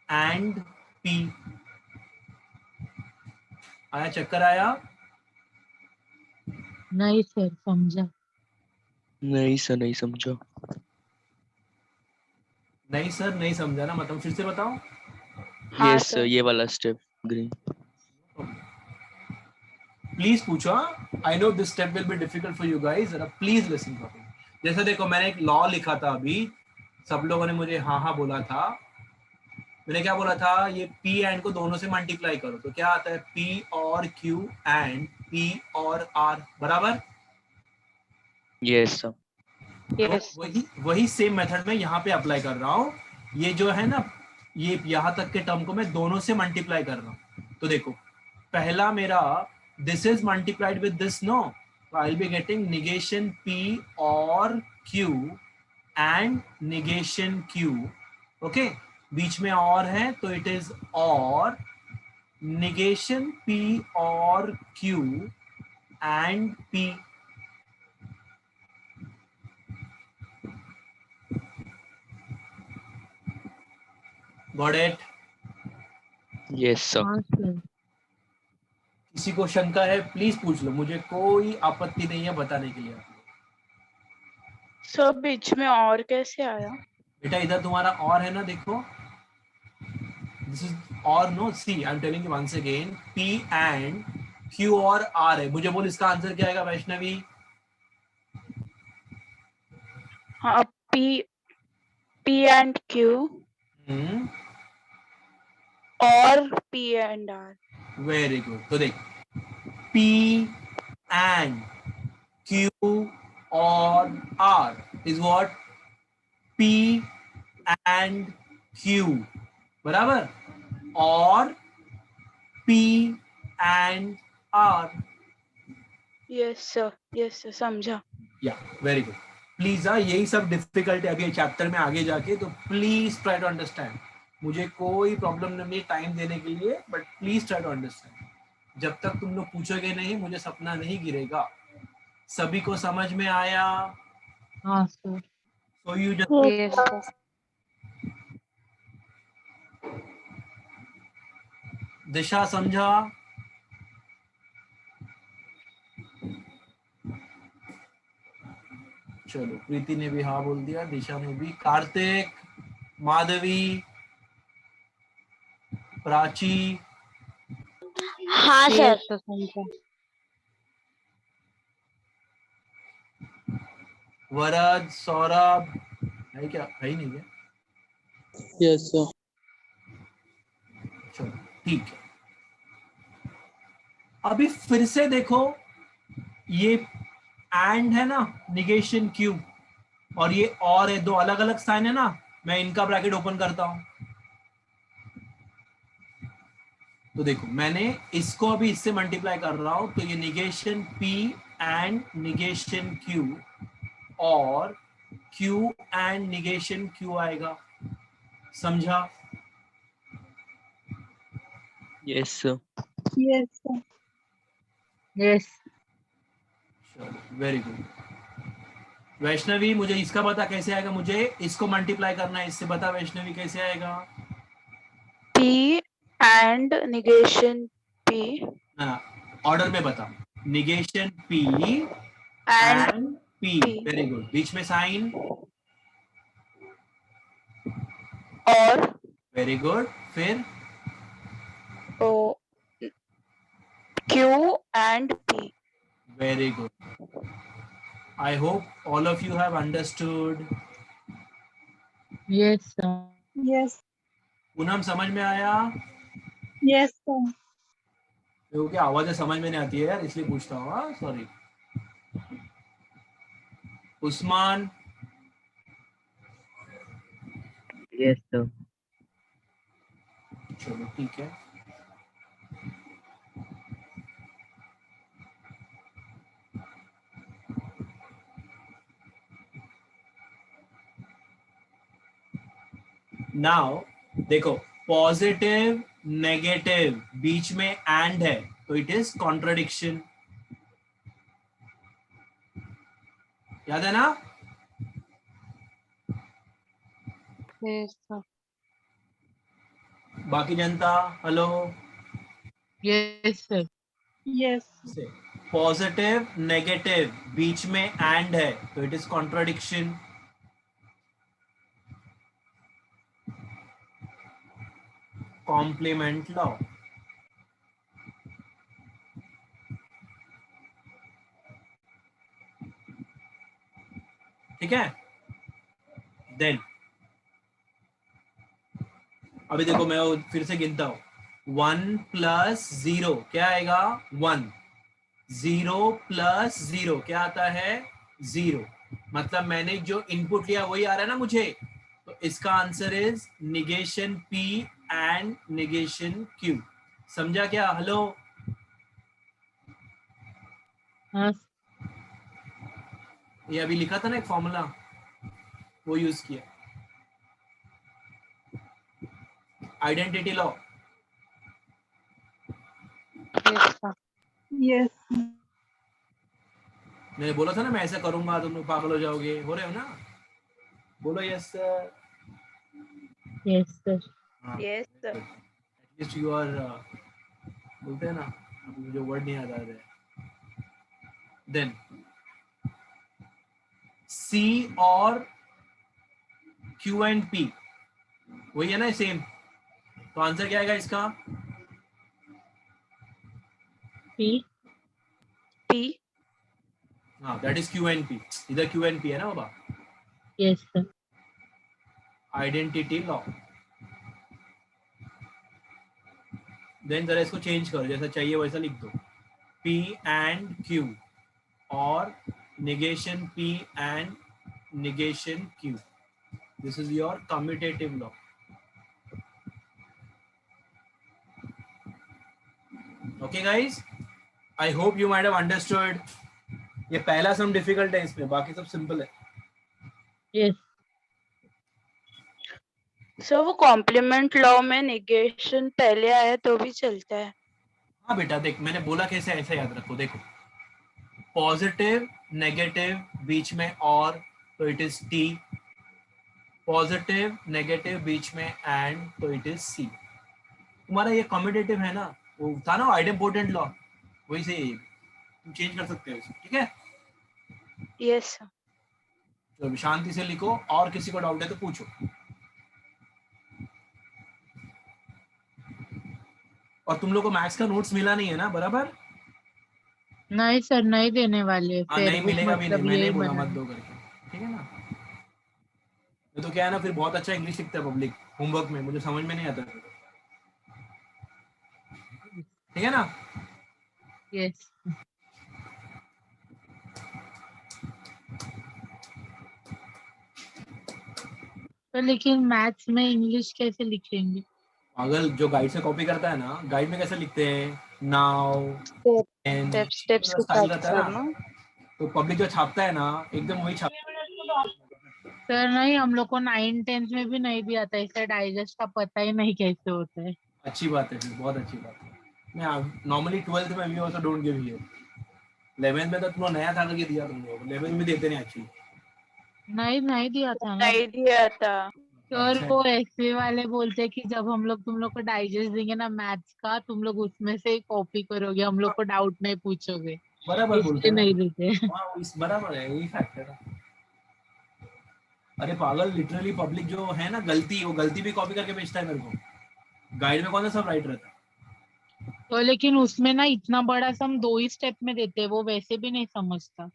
and P. आया चक्कर आया? नहीं सर, समझा. नहीं सर, नहीं समझा. नहीं सर, नहीं समझा ना? मतलब फिर से बताओ. हाँ Yes, sir. सर. ये वाला स्टेप ग्रीन. प्लीज पूछो. I know this step will be difficult for you guys, जरा प्लीज लिसन प्रॉपर्ली. जैसे देखो, मैंने एक लॉ लिखा था अभी, सब लोगों ने मुझे हाँ हाँ बोला था. मैंने क्या बोला था? ये P एंड को दोनों से मल्टीप्लाई करो तो क्या आता है? P or Q and P और R बराबर. Yes, sir. Yes. वही सेम मेथड में यहाँ पे अप्लाई कर रहा हूँ. ये जो है ना, ये यहाँ तक के टर्म को मैं दोनों से मल्टीप्लाई कर रहा हूँ. तो देखो, पहला मेरा this is multiplied with this, no, I will be getting negation P or Q and negation Q. Okay, बीच में और है तो it is or negation P or Q and P. Got it? Yes, sir. हाँ sir. किसी को शंका है please पूछ लो, मुझे कोई आपत्ति नहीं है बताने के लिए. सर बीच में और कैसे आया? बेटा इधर तुम्हारा और है ना, देखो, this is or, no, see I am telling you once again, P and Q or R है. मुझे बोल इसका आंसर क्या आएगा वैष्णवी? हाँ, P and Q और P and R. Very good. तो देख, P and Q or R is what? P and Q बराबर और P and R. Yes sir, समझा. या वेरी गुड. प्लीज यही सब डिफिकल्ट है अभी चैप्टर में आगे जाके, तो प्लीज ट्राई टू अंडरस्टैंड. मुझे कोई प्रॉब्लम नहीं टाइम देने के लिए, but please try to understand. जब तक तुम लोग पूछोगे नहीं, मुझे सपना नहीं गिरेगा. सभी को समझ में आया? हाँ sir. So you just Yes, sir. दिशा समझा? चलो, प्रीति ने भी हाँ बोल दिया, दिशा ने भी. कार्तिक, माधवी, प्राची, हाँ सर. Yes, sir. समझा. वरद, सौरभ है क्या? है ही नहीं क्या? Yes, sir. चलो ठीक है. अभी फिर से देखो, ये एंड है ना, निगेशन Q, और ये और है, दो अलग अलग साइन है ना. मैं इनका ब्रैकेट ओपन करता हूं तो देखो मैंने इसको अभी इससे मल्टीप्लाई कर रहा हूं, तो ये negation P and negation Q और Q एंड निगेशन Q आएगा, समझा? Yes sir. Yes, sir. Yes. Very good. Vaishnavi मुझे इसका बता कैसे आएगा, मुझे इसको मल्टीप्लाई करना है इससे, बता वैष्णवी कैसे आएगा? P and negation P order में बता, negation P and and P, P very good, बीच में साइन, और वेरी गुड, फिर ओ, Q and P. Very good. I hope all of you have understood. Yes, sir. Yes. Poonam समझ में आया? Yes, sir. क्योंकि आवाजें समझ में नहीं आती है यार, इसलिए पूछता हूँ, सॉरी। Usman, yes sir. चलो ठीक है। नाउ देखो, पॉजिटिव नेगेटिव बीच में एंड है तो इट इज कॉन्ट्रडिक्शन, याद है ना? Yes, sir. बाकी जनता hello. Yes, sir. Yes. Positive negative बीच में एंड है तो it is contradiction. Complement law. ठीक है, देन अभी देखो मैं वो फिर से गिनता हूं, 1 + 0 क्या आएगा? 1। 0 + 0 क्या आता है? 0। मतलब मैंने जो इनपुट लिया वही आ रहा है ना मुझे, तो इसका answer is negation P and negation Q। समझा क्या? हेलो, हाँ, ये अभी लिखा था ना एक फॉर्मूला, वो यूज किया, identity law. Yes, sir. Yes. मैंने बोला था ना मैं ऐसा करूंगा तुम लोग पागल हो जाओगे, हो रहे हो ना? बोलो yes sir. yes, sir. Yes, sir. At least you are, बोलते हैं ना, अभी मुझे वर्ड नहीं याद आ रहा है। देन C और Q एंड P वही है ना, सेम, तो आंसर क्या आएगा इसका? P. P. हाँ, that is Q and P, इधर Q एंड P है ना बाबा। Yes, sir. Identity law. Then जरा इसको चेंज करो, जैसा चाहिए वैसा लिख दो, P एंड Q और negation P and negation Q. This is your commutative law. Okay guys, I hope you might have understood. ये पहला सम डिफिकल्ट है इसमें, बाकी सब सिंपल है। Yes. सो वो कॉम्प्लीमेंट लॉ में निगेशन पहले आया तो भी चलता है? हाँ बेटा देख, मैंने बोला कैसे, ऐसा याद रखो। देखो, पॉजिटिव नेगेटिव बीच में और तो it is T, positive negative बीच में एंड तो इट इज C। तुम्हारा ये कम्यूटेटिव है ना, वो था ना आइडेंपोटेंट लॉ, वही से तुम चेंज कर सकते हो इसे, ठीक है? Yes sir. तो अभी शांति से लिखो, और किसी को डाउट है तो पूछो। और तुम लोग को मैथ्स का नोट्स मिला नहीं है ना, बराबर? नहीं सर, नहीं देने वाले हाँ, नहीं फेयरबुक, मिलेगा भी नहीं, मतलब मैंने यही ही बोला मत बनाना। दो करके, ठीक है ना? ये तो क्या है ना, फिर बहुत अच्छा इंग्लिश लिखता है पब्लिक होमवर्क में, मुझे समझ में नहीं आता, ठीक है ना? यस। तो लेकिन मैथ्स में इंग्लिश कैसे लिखेंगे? पागल, जो गाइड से कॉपी करता है ना, गाइड में कैसे लिखते हैं, नाउ एंड स्टेप्स के स्टाइल साथ रहता है सर ना, ना। तो पब्लिक जो छापता है ना एकदम वही छाप। सर नहीं, हम लोग को 9th-10th में भी नहीं दिया था, इससे डाइजेस्ट का पता ही नहीं कैसे होता है। अच्छी बात है फिर, बहुत अच्छी बात है। मैं नॉर्मली 12th में भी also don't give here. 11th में तो तुम लोग नया था करके दिया, तुम लोग 11th में देते नहीं एक्चुअली। नहीं नहीं दिया था ना नहीं दिया था। सर। अच्छा वो एसए वाले बोलते हैं कि जब हम लोग तुम लोग को डाइजेस्ट देंगे ना मैथ्स का, तुम लोग उसमें से कॉपी करोगे, हम लोग को डाउट नहीं पूछोगे, बराबर बोलते इसलिए हैं नहीं ना। देते। हाँ इस बराबर है, यही फैक्ट है ना। अरे पागल, लिटरली पब्लिक जो है ना, गलती, वो गलती भी कॉपी करके भेजता है मेरे को। गाइड में कौन सा सब राइट रहता है। तो लेकिन उसमें ना इतना बड़ा सम 2 ही स्टेप में देते हैं, वो वैसे भी नहीं समझता।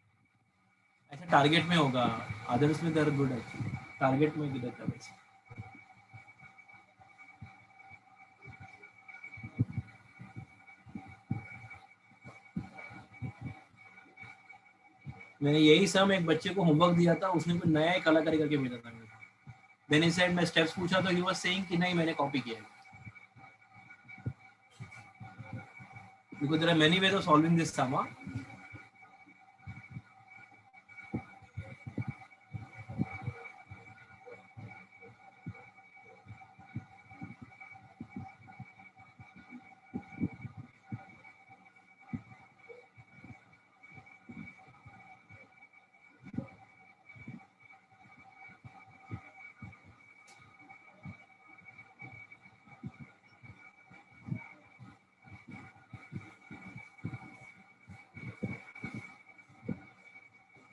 ऐसा टारगेट में होगा, अदर्स में दर गुड एक्चुअली, टारगेट में किधर था वैसे। मैंने यही सम एक बच्चे को होमवर्क दिया था, उसने कुछ नया ही कलाकारी करके भेजा था मेरे को। देन ही सेड, मैं स्टेप्स पूछा तो ही वाज सेइंग कि नहीं मैंने कॉपी किया है, because there are many ways of solving this sum.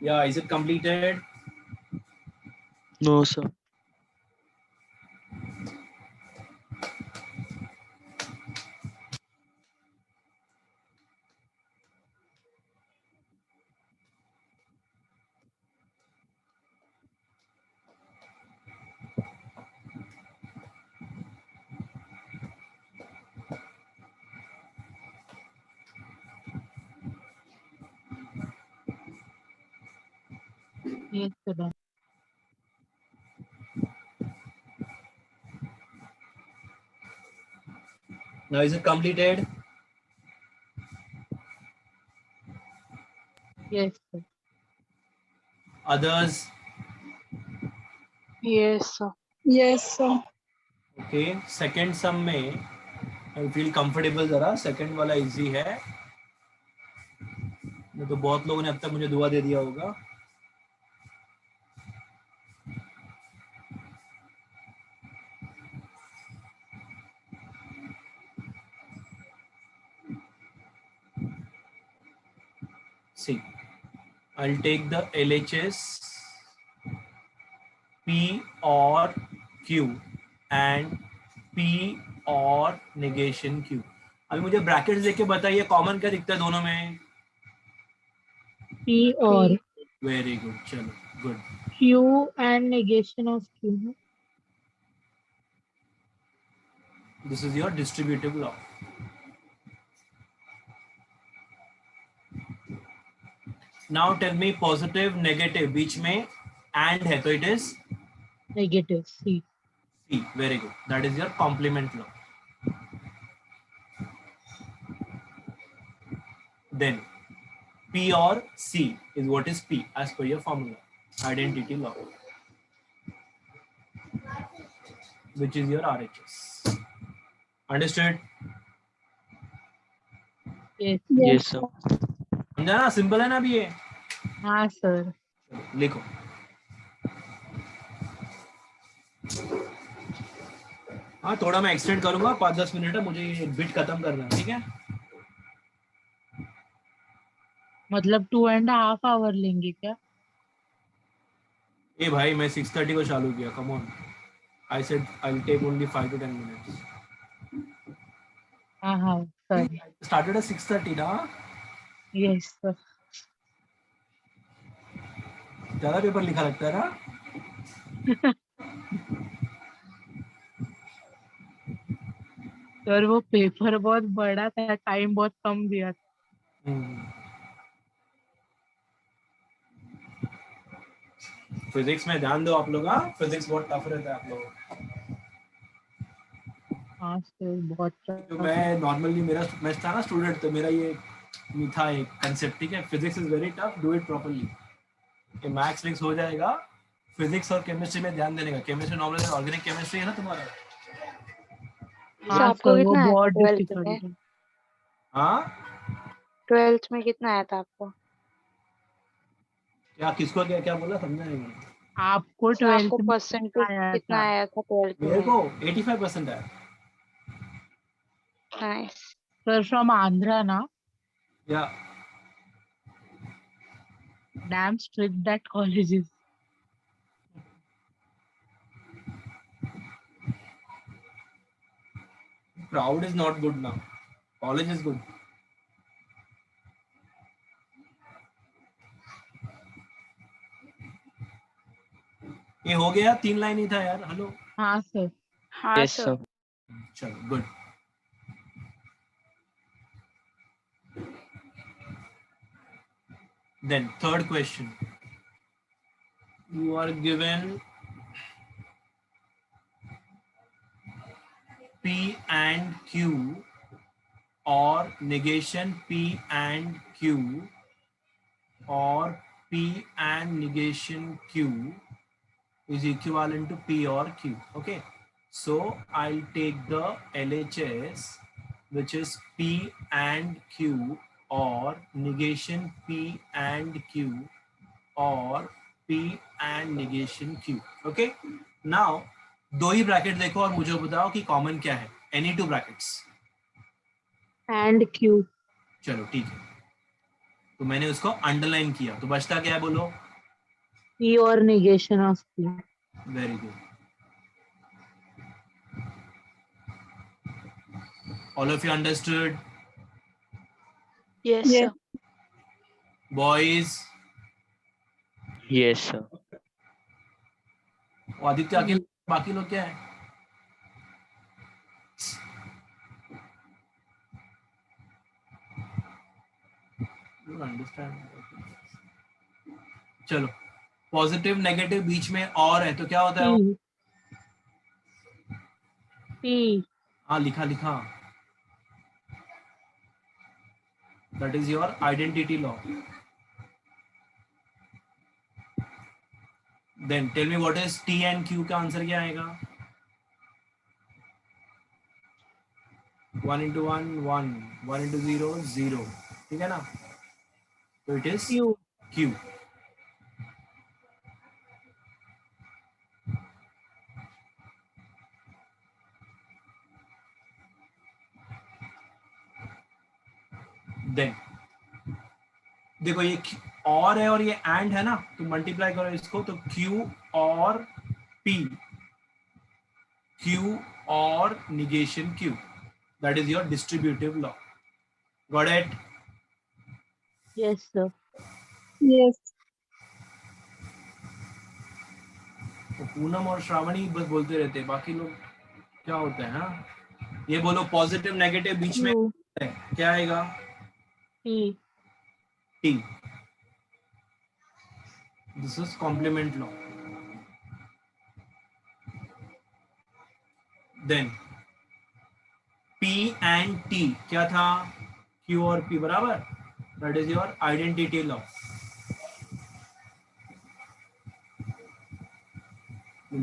Yeah, is it completed? No, sir. Yes sir. Now is it completed? Yes sir. Others? Yes sir. Yes, sir. Okay, second sum में I feel comfortable, जरा second वाला easy है, नहीं तो बहुत लोगों ने अब तक मुझे दुआ दे दिया होगा। See, I'll take the LHS P or Q and P और negation Q। अभी मुझे ब्रैकेट्स देके बताइए कॉमन क्या दिखता है दोनों में। पी और वेरी गुड, चलो good. Q and negation of Q. This is your distributive law. Now tell me positive negative बीच में एंड है तो it is negative C. C, very good. That is your complement law. Then P or C is what is P as per your formula, identity law, which is your RHS. Understood? Yes. Yes, sir. समझा ना, simple है ना अभी ये। हाँ sir. लिखो। हाँ थोड़ा मैं एक्सटेंड करूंगा, 5-10 मिनट है, मुझे ये बिट खत्म करना है, ठीक है। मतलब 2.5 आवर लेंगे क्या? ए भाई मैं 6:30 को चालू किया, come on. I said I will take only 5 to 10 minutes. हाँ हाँ सर। Started at 6:30 ना। Yes sir. ज्यादा पेपर लिखा लगता है ना। सर वो पेपर बहुत बड़ा था, टाइम बहुत कम दिया था। फिजिक्स में ध्यान दो आप लोग, हाँ फिजिक्स बहुत टफ रहता है आप लोग। हाँ सर बहुत तो मैं नॉर्मली मैं था ना स्टूडेंट, तो मेरा ये था एक कंसेप्ट, ठीक है, physics is very tough, do it properly. ये मैथ्स लिंक्स हो जाएगा, फिजिक्स और केमिस्ट्री में ध्यान देने का। केमिस्ट्री नॉर्मल ऑर्गेनिक केमिस्ट्री है ना तुम्हारा। सर हाँ आपको सर वो कितना आया था बहुत 12th डिफिकल्ट में? है। हाँ 12th में कितना आया था आपको? क्या किसको क्या क्या बोला, समझा नहीं मैंने। आपको सर आपको 12th में परसेंटेज आया कितना था। आया था 12th मेरे में? को 85% आया। नाइस। सर फ्रॉम आंध्रा ना, या damn strict that college is. Proud is not good now, college is good. ये हो गया, 3 लाइन ही था यार। हेलो हाँ सर। हाँ Yes, सर। sir. चलो good. Then third question, you are given P and Q or negation P and Q or P and negation Q is equivalent to P or Q. Okay, so I'll take the LHS, which is P and Q or negation P and Q or P and negation Q. Okay, now दो ही bracket देखो और मुझे बताओ कि common क्या है। Any two brackets. And Q. चलो ठीक है, तो मैंने उसको अंडरलाइन किया, तो बचता क्या है बोलो। P or negation of P. Very good, all of you understood. Yes Yes. Sir. Boys, Yes, sir. Aditya अकेले, बाकी लोग क्या है। अंडरस्टैंड। चलो, पॉजिटिव नेगेटिव बीच में और है तो क्या होता है वो? P. P. हाँ लिखा लिखा, that is your identity law. Then tell me what is T and Q का आंसर क्या आएगा। 1 into 1 1, 1 into 0 0, ठीक है ना, तो इट इज Q. Q। देन देखो ये और है और ये एंड है ना, तो मल्टीप्लाई करो इसको, तो Q और P, Q और negation Q, that is your distributive law. Got it? Yes sir. Yes. तो पूनम और श्रावणी बस बोलते रहते हैं, बाकी लोग क्या होता है। हाँ ये बोलो, पॉजिटिव नेगेटिव बीच में Q. है, क्या आएगा। P. T, this is complement law. Then P and T क्या था, Q और P बराबर, that is your identity law.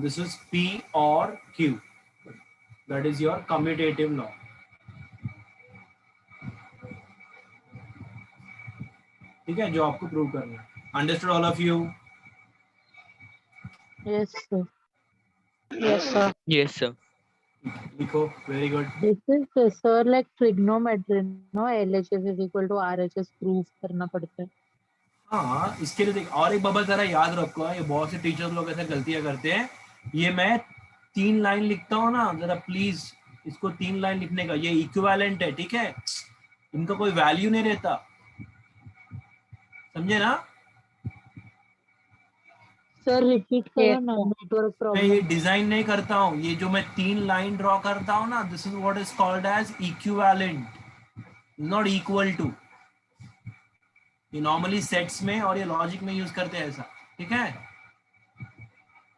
This is P or Q, that is your commutative law. ठीक है, जो आपको प्रूव करना है। Understood all of you. Yes sir. Yes, sir. Yes, sir. लिखो, very good. This is sir like trigonometry, no? LHS is equal to RHS proof करना पड़ता है। हाँ इसके लिए देख, और एक बबल जरा याद रखो, ये बहुत से टीचर्स लोग ऐसे गलतियां करते हैं। ये मैं 3 लाइन लिखता हूँ ना, जरा प्लीज इसको 3 लाइन लिखने का, ये इक्विवेलेंट है, ठीक है, इनका कोई वैल्यू नहीं रहता, समझे ना। सर रिपीट करो Yes, ना, sir. नेटवर्क मैं ये प्रॉब्लम। डिजाइन नहीं करता हूँ, ये जो मैं 3 लाइन ड्रॉ करता हूँ ना, this is what is called as equivalent, not equal to. ये नॉर्मली सेट्स में और ये लॉजिक में यूज करते हैं ऐसा, ठीक है।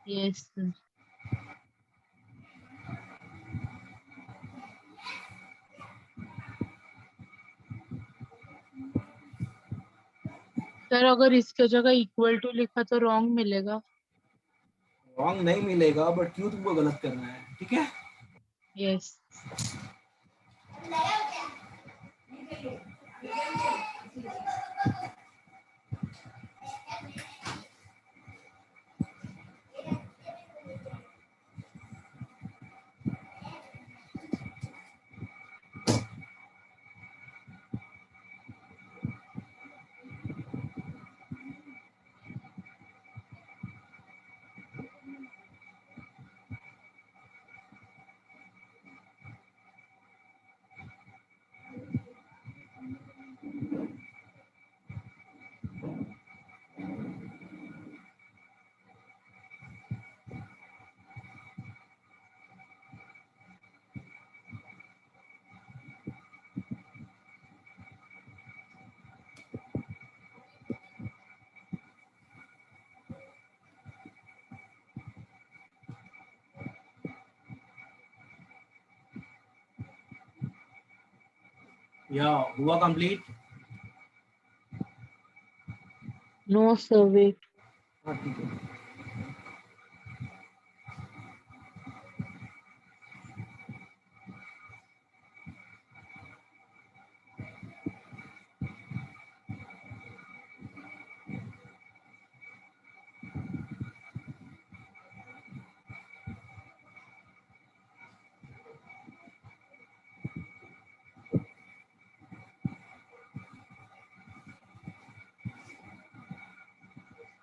Yes sir. सर अगर इसके जगह इक्वल टू लिखा तो रॉन्ग मिलेगा. रॉन्ग नहीं मिलेगा, बट क्यों तुमको गलत करना है, ठीक है? यस. या हुआ कंप्लीट? No sir wait. हाँ ठीक है.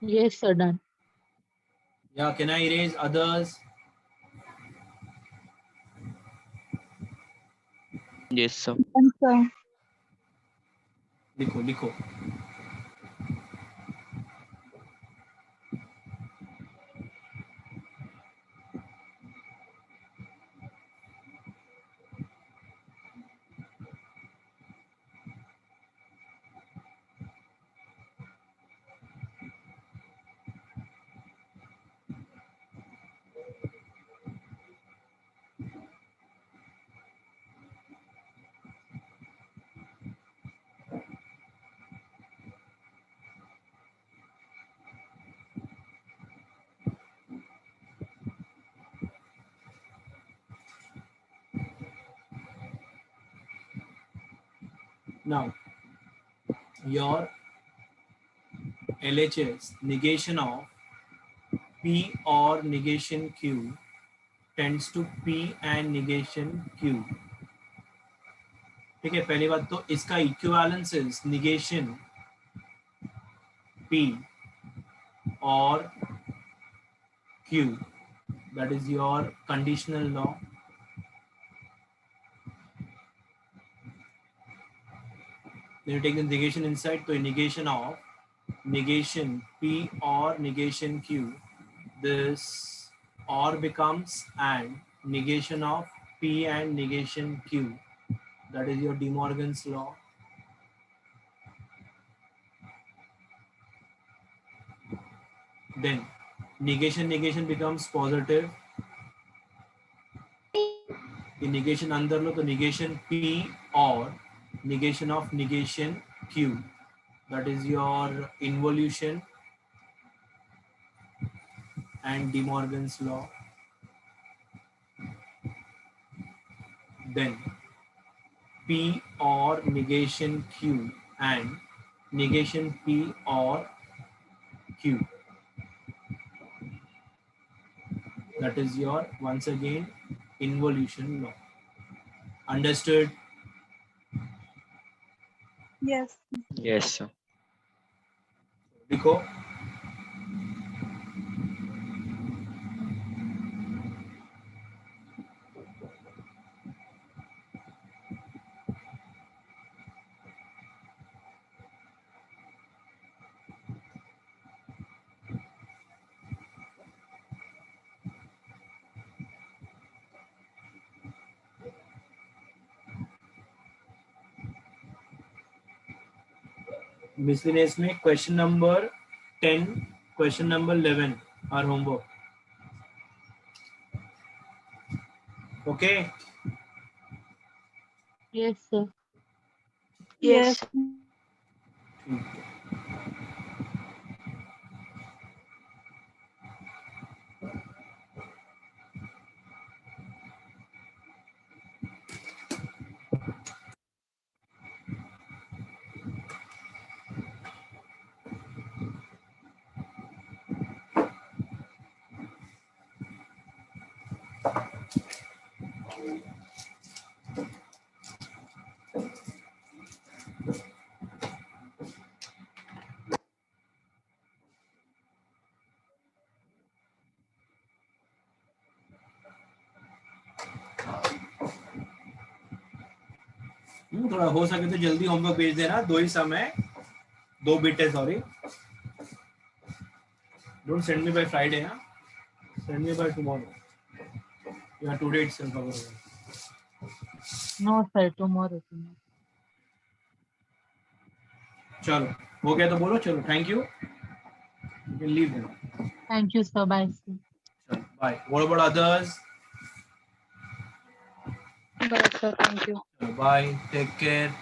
Yes sir, done. या can I erase others? Yes, sir. Done, sir. लिखो लिखो. Now, your LHS negation of P or negation Q tends to P and negation Q. ठीक है, पहली बात तो इसका equivalence is negation P or Q. That is your conditional law. Then you take the negation inside, so negation of negation P or negation Q, this or becomes and negation of P and negation Q. That is your De Morgan's law. Then negation becomes positive. The negation अंदर लो तो negation P or negation of negation Q. That is your involution and De Morgan's law. Then P or negation Q and negation P or Q. That is your, once again, involution law. Understood? Yes. Yes, sir. लिखो. Miscellaneous में question number 10, question number 11 are homework. Okay. Yes sir. Yes. ठीक है. थोड़ा हो सके तो जल्दी homework भेज देना, 2 ही समय 2 बिट है, sorry. Don't send me by Friday, हाँ, सेंड मी बाय टुमारो या टुडे इटसेल्फ अगर। No, sir, tomorrow. चलो हो गया तो बोलो, चलो thank you, you can leave them. Thank you, sir. Bye, sir. चलो bye. What about others? Bye, sir. Thank you. चलो bye, take care,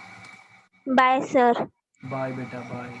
Bye, sir. Bye बेटा, बाय।